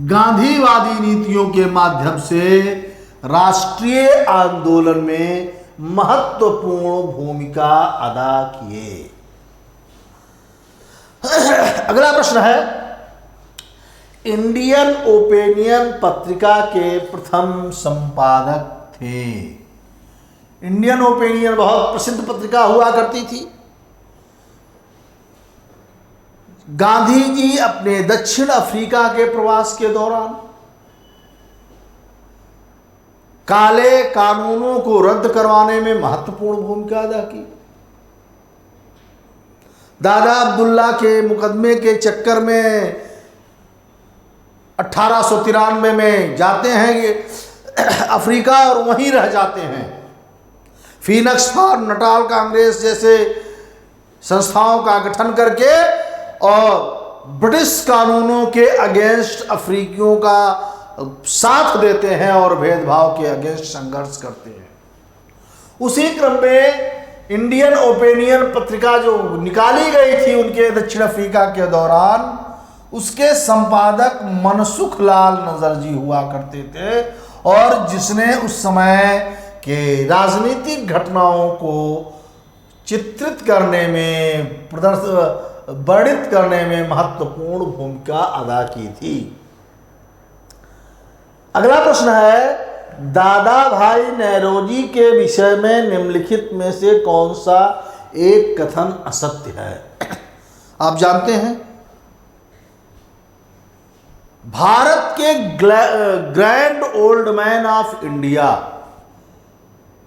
गांधीवादी नीतियों के माध्यम से राष्ट्रीय आंदोलन में महत्वपूर्ण भूमिका अदा किए। अगला प्रश्न है, इंडियन ओपिनियन पत्रिका के प्रथम संपादक थे। इंडियन ओपिनियन बहुत प्रसिद्ध पत्रिका हुआ करती थी। गांधी जी अपने दक्षिण अफ्रीका के प्रवास के दौरान काले कानूनों को रद्द करवाने में महत्वपूर्ण भूमिका अदा की। दादा अब्दुल्ला के मुकदमे के चक्कर में 1893 में जाते हैं ये अफ्रीका और वहीं रह जाते हैं। फीनिक्स फार्म, नटाल कांग्रेस जैसे संस्थाओं का गठन करके और ब्रिटिश कानूनों के अगेंस्ट अफ्रीकियों का साथ देते हैं और भेदभाव के अगेंस्ट संघर्ष करते हैं। उसी क्रम में इंडियन ओपिनियन पत्रिका जो निकाली गई थी उनके दक्षिण अफ्रीका के दौरान, उसके संपादक मनसुख लाल नजर जी हुआ करते थे और जिसने उस समय के राजनीतिक घटनाओं को चित्रित करने में, वर्णित करने में महत्वपूर्ण भूमिका अदा की थी। अगला प्रश्न है, दादा भाई नेरोजी के विषय में निम्नलिखित में से कौन सा एक कथन असत्य है? आप जानते हैं, भारत के grand old man of India,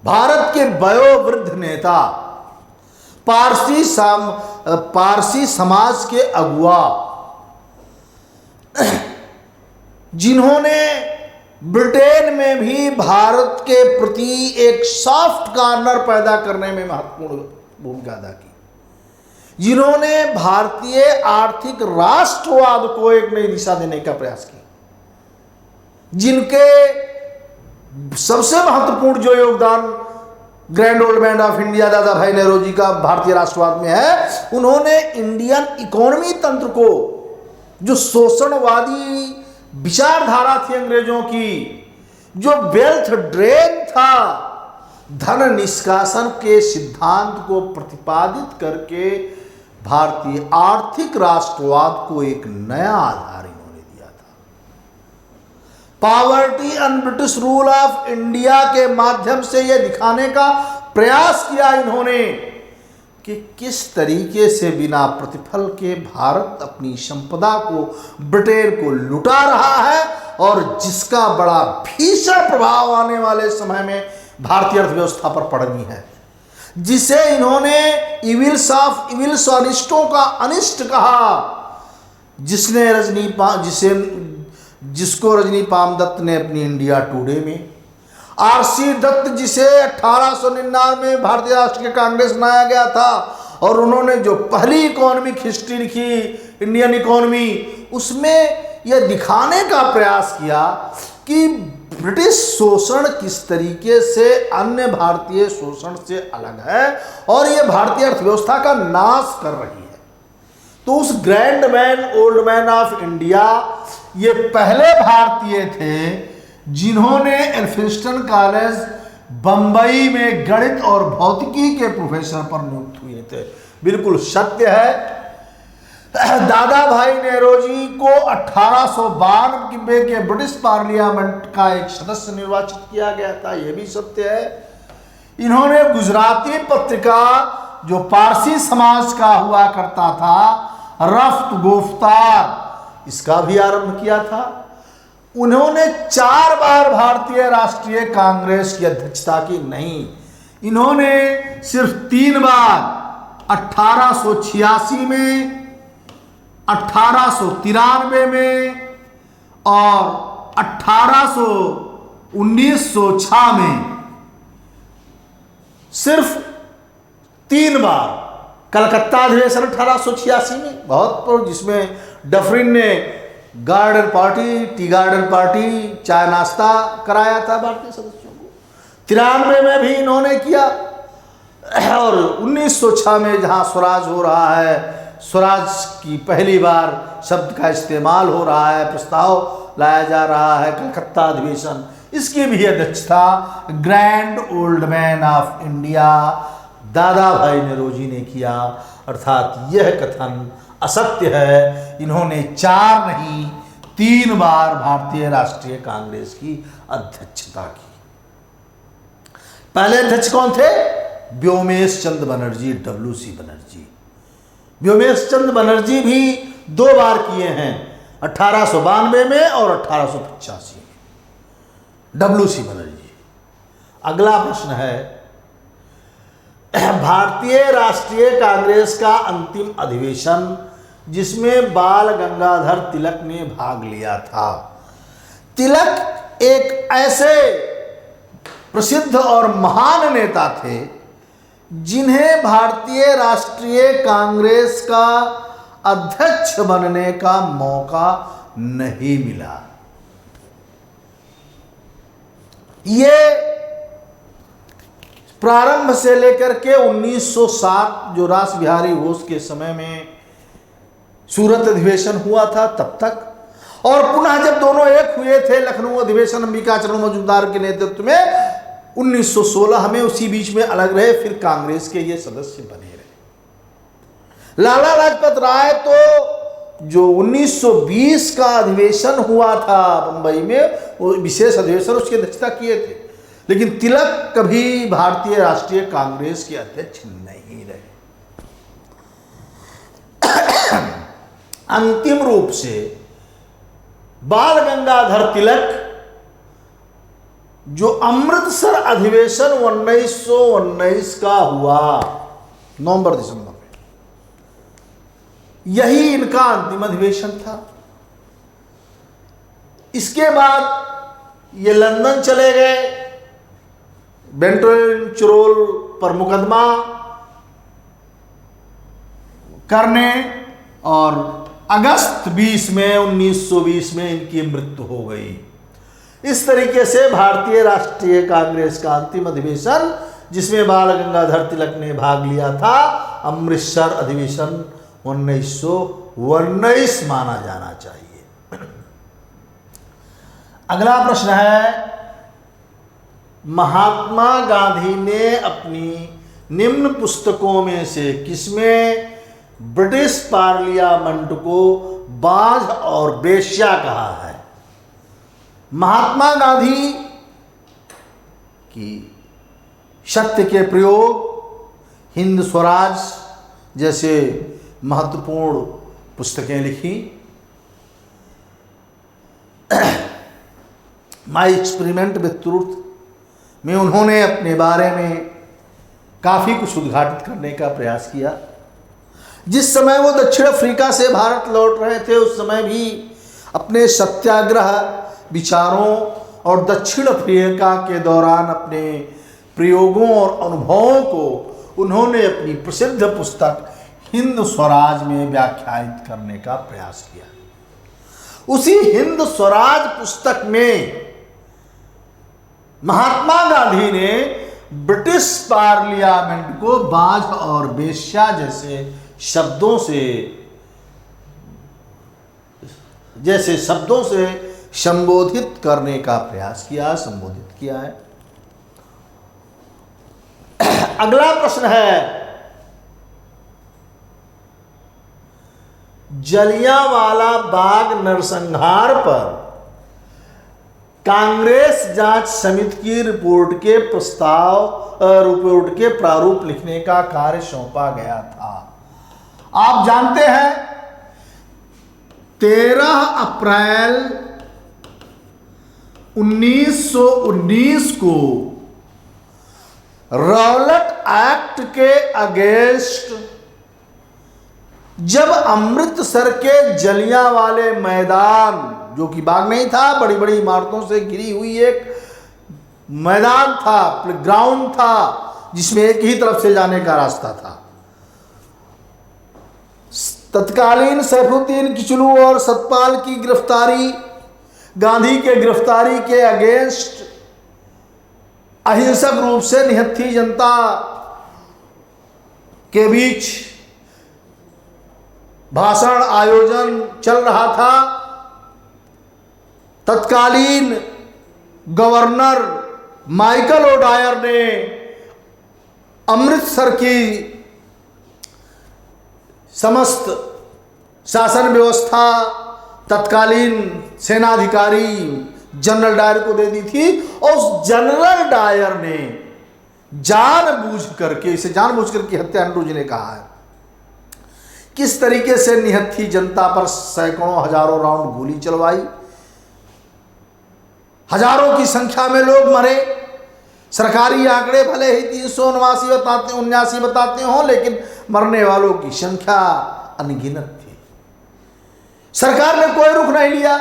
Bharat के वयोवृद्ध नेता, पारसी समाज के अगुआ, जिन्होंने ब्रिटेन में भी भारत के प्रति एक सॉफ्ट कॉर्नर पैदा करने में महत्वपूर्ण भूमिका अदा की, जिन्होंने भारतीय आर्थिक राष्ट्रवाद को एक नई दिशा देने का प्रयास किया, जिनके सबसे महत्वपूर्ण जो योगदान grand old man of India दादा भाई नेहरू का भारतीय राष्ट्रवाद में है, उन्होंने इंडियन इकोनॉमी तंत्र को, जो शोषणवादी विचारधारा थी अंग्रेजों की, जो वेल्थ ड्रेन था, धन निष्कासन के सिद्धांत को प्रतिपादित करके भारतीय आर्थिक राष्ट्रवाद को एक नया आधार इन्होंने दिया था। Poverty and British rule of India के माध्यम से यह दिखाने का प्रयास किया इन्होंने कि किस तरीके से बिना प्रतिफल के भारत अपनी संपदा को ब्रिटेन को लुटा रहा है और जिसका बड़ा भीषण प्रभाव आने वाले समय में भारतीय अर्थव्यवस्था पर पड़नी है, जिसे इन्होंने इविल्स ऑफ इविल्स, अनिष्टों का अनिष्ट कहा, जिसको रजनी पामदत्त ने अपनी इंडिया टुडे में, आर.सी. दत्त जिसे 1899 में भारतीय राष्ट्रीय कांग्रेस बनाया गया था और उन्होंने जो पहली इकोनॉमिक हिस्ट्री लिखी इंडियन इकोनॉमी, उसमें यह दिखाने का प्रयास किया कि ब्रिटिश शोषण किस तरीके से अन्य भारतीय शोषण से अलग है और यह भारतीय अर्थव्यवस्था का नाश कर रही है। तो उस grand man old man of India, ये पहले भारतीय थे जिन्होंने एल्फिंस्टन कॉलेज बंबई में गणित और भौतिकी के प्रोफेसर पर नियुक्त हुए थे। बिल्कुल सत्य है। दादा भाई नेरोजी को 1892 के ब्रिटिश पार्लियामेंट का एक सदस्य निर्वाचित किया गया था, यह भी सत्य है। इन्होंने गुजराती पत्रिका जो पारसी समाज का हुआ करता था, रफ्त गुफ्तार, इसका भी आरंभ किया था। उन्होंने 4 बार भारतीय राष्ट्रीय कांग्रेस की अध्यक्षता की, नहीं, इन्होंने सिर्फ 3 बार 1886 में, 1893 में और 1906 में, सिर्फ 3 बार। कलकत्ता अधिवेशन 1886 में बहुत, जिसमें डफरिन ने garden party, tea garden party, चाय नाश्ता कराया था भारतीय सदस्यों को। 93 में भी इन्होंने किया, और 1906 में जहां स्वराज हो रहा है, स्वराज की पहली बार शब्द का इस्तेमाल हो रहा है, प्रस्ताव लाया जा रहा है, कलकत्ता अधिवेशन, इसकी भी अध्यक्षता grand old man of India दादा भाई नौरोजी ने किया। अर्थात यह कथन असत्य है, इन्होंने 4 नहीं 3 बार भारतीय राष्ट्रीय कांग्रेस की अध्यक्षता की। पहले अध्यक्ष कौन थे? व्योमेश चंद्र बनर्जी, WC बनर्जी। व्योमेश चंद्र बनर्जी भी 2 बार किए हैं, 1892 में और 1885 में, WC बनर्जी। अगला प्रश्न है, भारतीय राष्ट्रीय कांग्रेस का अंतिम अधिवेशन जिसमें बाल गंगाधर तिलक ने भाग लिया था। तिलक एक ऐसे प्रसिद्ध और महान नेता थे जिन्हें भारतीय राष्ट्रीय कांग्रेस का अध्यक्ष बनने का मौका नहीं मिला। ये प्रारंभ से लेकर के 1907 जो रास बिहारी घोष के समय में सूरत अधिवेशन हुआ था तब तक, और पुनः जब दोनों एक हुए थे लखनऊ अधिवेशन अंबिका चरण मजूमदार के नेतृत्व में 1916 में, उसी बीच में अलग रहे, फिर कांग्रेस के ये सदस्य बने रहे। लाला लाजपत राय तो जो 1920 का अधिवेशन हुआ था मुंबई में, वो विशेष अधिवेशन उसकी अध्यक्षता किए थे, लेकिन तिलक कभी भारतीय राष्ट्रीय कांग्रेस के अध्यक्ष नहीं रहे। अंतिम रूप से बाल गंगाधर तिलक जो अमृतसर अधिवेशन 1919 का हुआ नवंबर दिसंबर में, यही इनका अंतिम अधिवेशन था। इसके बाद ये लंदन चले गए, बेंटोचरोल पर मुकदमा करने, और अगस्त 20 में 1920 में इनकी मृत्यु हो गई। इस तरीके से भारतीय राष्ट्रीय कांग्रेस का अंतिम अधिवेशन जिसमें बाल गंगाधर तिलक ने भाग लिया था, अमृतसर अधिवेशन 1919 माना जाना चाहिए। अगला प्रश्न है, महात्मा गांधी ने अपनी निम्न पुस्तकों में से किसमें ब्रिटिश पार्लियामेंट को बाझ और बेश्या कहा है? महात्मा गांधी की सत्य के प्रयोग, हिंद स्वराज जैसे महत्वपूर्ण पुस्तकें लिखी, माई एक्सपेरिमेंट विथ ट्रूथ में उन्होंने अपने बारे में काफ़ी कुछ उद्घाटित करने का प्रयास किया। जिस समय वो दक्षिण अफ्रीका से भारत लौट रहे थे उस समय भी अपने सत्याग्रह विचारों और दक्षिण अफ्रीका के दौरान अपने प्रयोगों और अनुभवों को उन्होंने अपनी प्रसिद्ध पुस्तक हिंद स्वराज में व्याख्यायित करने का प्रयास किया। उसी हिंद स्वराज पुस्तक में महात्मा गांधी ने ब्रिटिश पार्लियामेंट को बाझ और बेश्या जैसे शब्दों से संबोधित करने का प्रयास किया, संबोधित किया है। अगला प्रश्न है, जलियांवाला बाग नरसंहार पर कांग्रेस जांच समिति की रिपोर्ट के प्रारूप लिखने का कार्य सौंपा गया था। आप जानते हैं 13 अप्रैल 1919 को रॉलेट एक्ट के अगेंस्ट जब अमृतसर के जलियांवाले मैदान, जो कि बाग नहीं था, बड़ी बड़ी इमारतों से घिरी हुई एक मैदान था, ग्राउंड था, जिसमें एक ही तरफ से जाने का रास्ता था, तत्कालीन सैफुद्दीन किचलू और सतपाल की गिरफ्तारी, गांधी के गिरफ्तारी के अगेंस्ट अहिंसक रूप से निहत्थी जनता के बीच भाषण आयोजन चल रहा था। तत्कालीन गवर्नर माइकल ओडायर ने अमृतसर की समस्त शासन व्यवस्था तत्कालीन सेनाधिकारी जनरल डायर को दे दी थी, और उस जनरल डायर ने जानबूझ करके, इसे जानबूझ करके हत्या अंड्रू जी ने कहा है, किस तरीके से निहत्थी जनता पर सैकड़ों हजारों राउंड गोली चलवाई, हजारों की संख्या में लोग मरे। सरकारी आंकड़े भले ही 379 बताते हों, लेकिन मरने वालों की संख्या अनगिनत थी। सरकार ने कोई रुख नहीं लिया।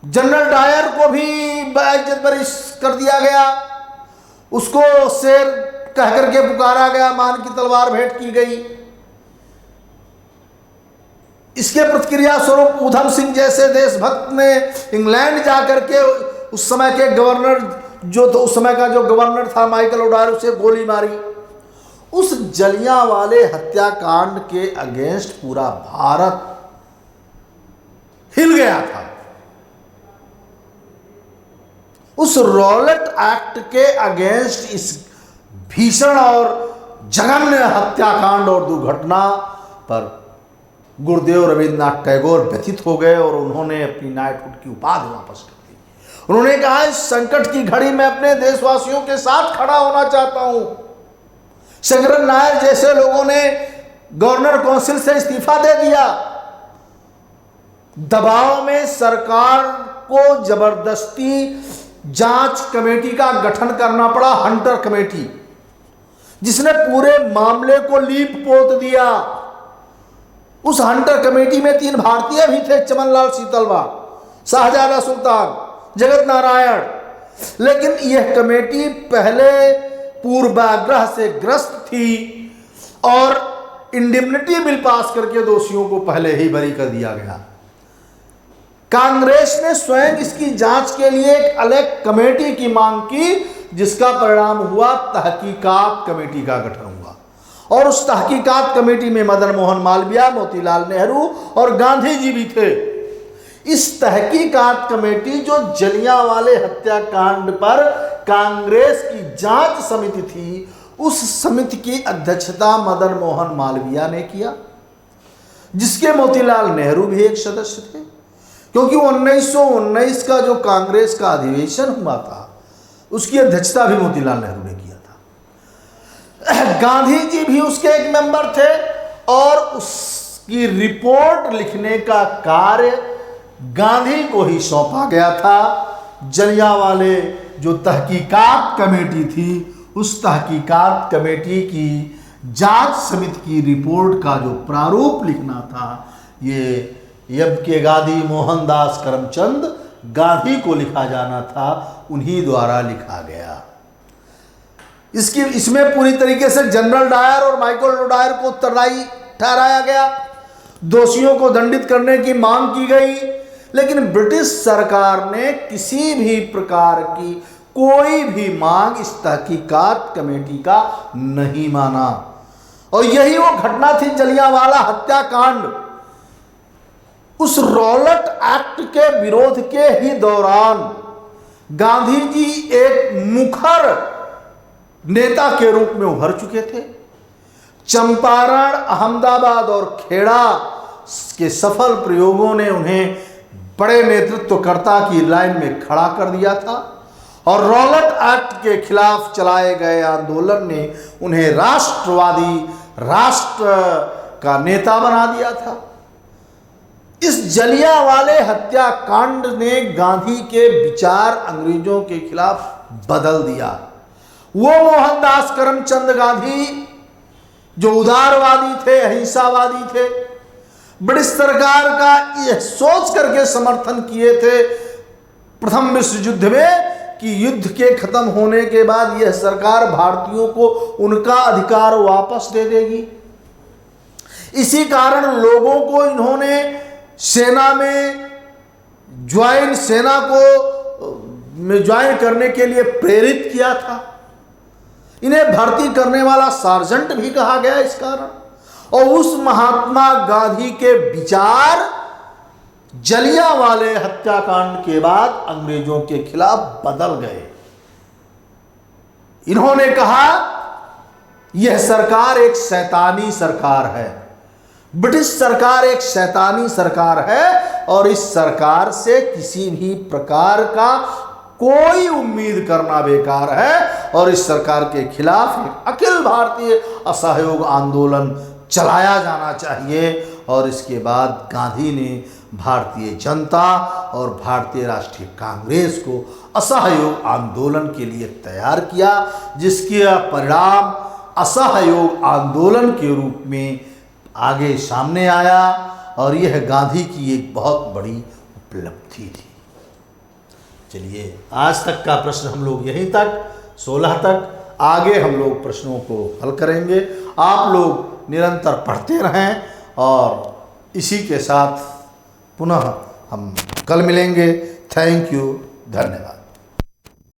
जनरल डायर को भी बेइज्जत बरी कर दिया गया, उसको शेर कह करके पुकारा गया, मान की तलवार भेंट की गई। इसके प्रतिक्रिया स्वरूप उधम सिंह जैसे देशभक्त ने इंग्लैंड जाकर के उस समय के गवर्नर जो तो उस समय का जो गवर्नर था माइकल ओडायर, उसे गोली मारी। उस जलियांवाले हत्याकांड के अगेंस्ट पूरा भारत हिल गया था। उस रॉलेट एक्ट के अगेंस्ट इस भीषण और जघन्य हत्याकांड और दुर्घटना पर गुरुदेव रविन्द्रनाथ टैगोर व्यथित हो गए और उन्होंने अपनी नाइटहुड की उपाधि वापस कर दी। उन्होंने कहा, इस संकट की घड़ी में अपने देशवासियों के साथ खड़ा होना चाहता हूं। शंकरन नायर जैसे लोगों ने गवर्नर काउंसिल से इस्तीफा दे दिया। दबाव में सरकार को जबरदस्ती जांच कमेटी का गठन करना पड़ा, हंटर कमेटी, जिसने पूरे मामले को लीप पोत दिया। उस हंटर कमेटी में 3 भारतीय भी थे, चमनलाल सीतलवा, शाहजादा सुल्तान, जगत नारायण। लेकिन यह कमेटी पहले पूर्वाग्रह से ग्रस्त थी और इंडिमनिटी बिल पास करके दोषियों को पहले ही बरी कर दिया गया। कांग्रेस ने स्वयं इसकी जांच के लिए एक अलग कमेटी की मांग की, जिसका परिणाम हुआ तहकीकात कमेटी का गठन हुआ। और उस तहकीकात कमेटी में मदन मोहन मालवीय, मोतीलाल नेहरू और गांधी जी भी थे। इस तहकीकात कमेटी जो जलियांवाले हत्याकांड पर कांग्रेस की जांच समिति थी, उस समिति की अध्यक्षता मदन मोहन मालवीय ने किया, जिसके मोतीलाल नेहरू भी एक सदस्य थे। क्योंकि 1919 का जो कांग्रेस का अधिवेशन हुआ था, उसकी अध्यक्षता भी मोतीलाल नेहरू ने किया था। गांधी जी भी उसके एक मेंबर थे और उसकी रिपोर्ट लिखने का कार्य गांधी को ही सौंपा गया था। जलियांवाले जो तहकीकात कमेटी थी, उस तहकीकात कमेटी की जांच समिति की रिपोर्ट का जो प्रारूप लिखना था, ये के गांधी मोहनदास करमचंद गांधी को लिखा जाना था, उन्हीं द्वारा लिखा गया। इसमें पूरी तरीके से जनरल डायर और माइकल ओडायर को उत्तरदायी ठहराया गया। दोषियों को दंडित करने की मांग की गई, लेकिन ब्रिटिश सरकार ने किसी भी प्रकार की कोई भी मांग इस तहकीकात कमेटी का नहीं माना। और यही वो घटना थी, जलियांवाला हत्याकांड। उस रॉलेट एक्ट के विरोध के ही दौरान गांधी जी एक मुखर नेता के रूप में उभर चुके थे। चंपारण, अहमदाबाद और खेड़ा के सफल प्रयोगों ने उन्हें बड़े नेतृत्वकर्ता की लाइन में खड़ा कर दिया था और रॉलेट एक्ट के खिलाफ चलाए गए आंदोलन ने उन्हें राष्ट्रवादी राष्ट्र का नेता बना दिया था। इस जलियांवाले हत्याकांड ने गांधी के विचार अंग्रेजों के खिलाफ बदल दिया। वो मोहनदास करमचंद गांधी जो उदारवादी थे, अहिंसावादी थे, ब्रिटिश सरकार का यह सोच करके समर्थन किए थे प्रथम विश्व युद्ध में कि युद्ध के खत्म होने के बाद यह सरकार भारतीयों को उनका अधिकार वापस दे देगी। इसी कारण लोगों को इन्होंने सेना में ज्वाइन करने के लिए प्रेरित किया था। इन्हें भर्ती करने वाला सार्जेंट भी कहा गया इस कारण। और उस महात्मा गांधी के विचार जलियांवाले हत्याकांड के बाद अंग्रेजों के खिलाफ बदल गए। इन्होंने कहा यह सरकार एक शैतानी सरकार है, ब्रिटिश सरकार एक शैतानी सरकार है और इस सरकार से किसी भी प्रकार का कोई उम्मीद करना बेकार है और इस सरकार के खिलाफ एक अखिल भारतीय असहयोग आंदोलन चलाया जाना चाहिए। और इसके बाद गांधी ने भारतीय जनता और भारतीय राष्ट्रीय कांग्रेस को असहयोग आंदोलन के लिए तैयार किया, जिसके परिणाम असहयोग आंदोलन के रूप में आगे सामने आया और यह गांधी की एक बहुत बड़ी उपलब्धि थी। चलिए आज तक का प्रश्न हम लोग यहीं तक 16 तक, आगे हम लोग प्रश्नों को हल करेंगे। आप लोग निरंतर पढ़ते रहें और इसी के साथ पुनः हम कल मिलेंगे। थैंक यू, धन्यवाद।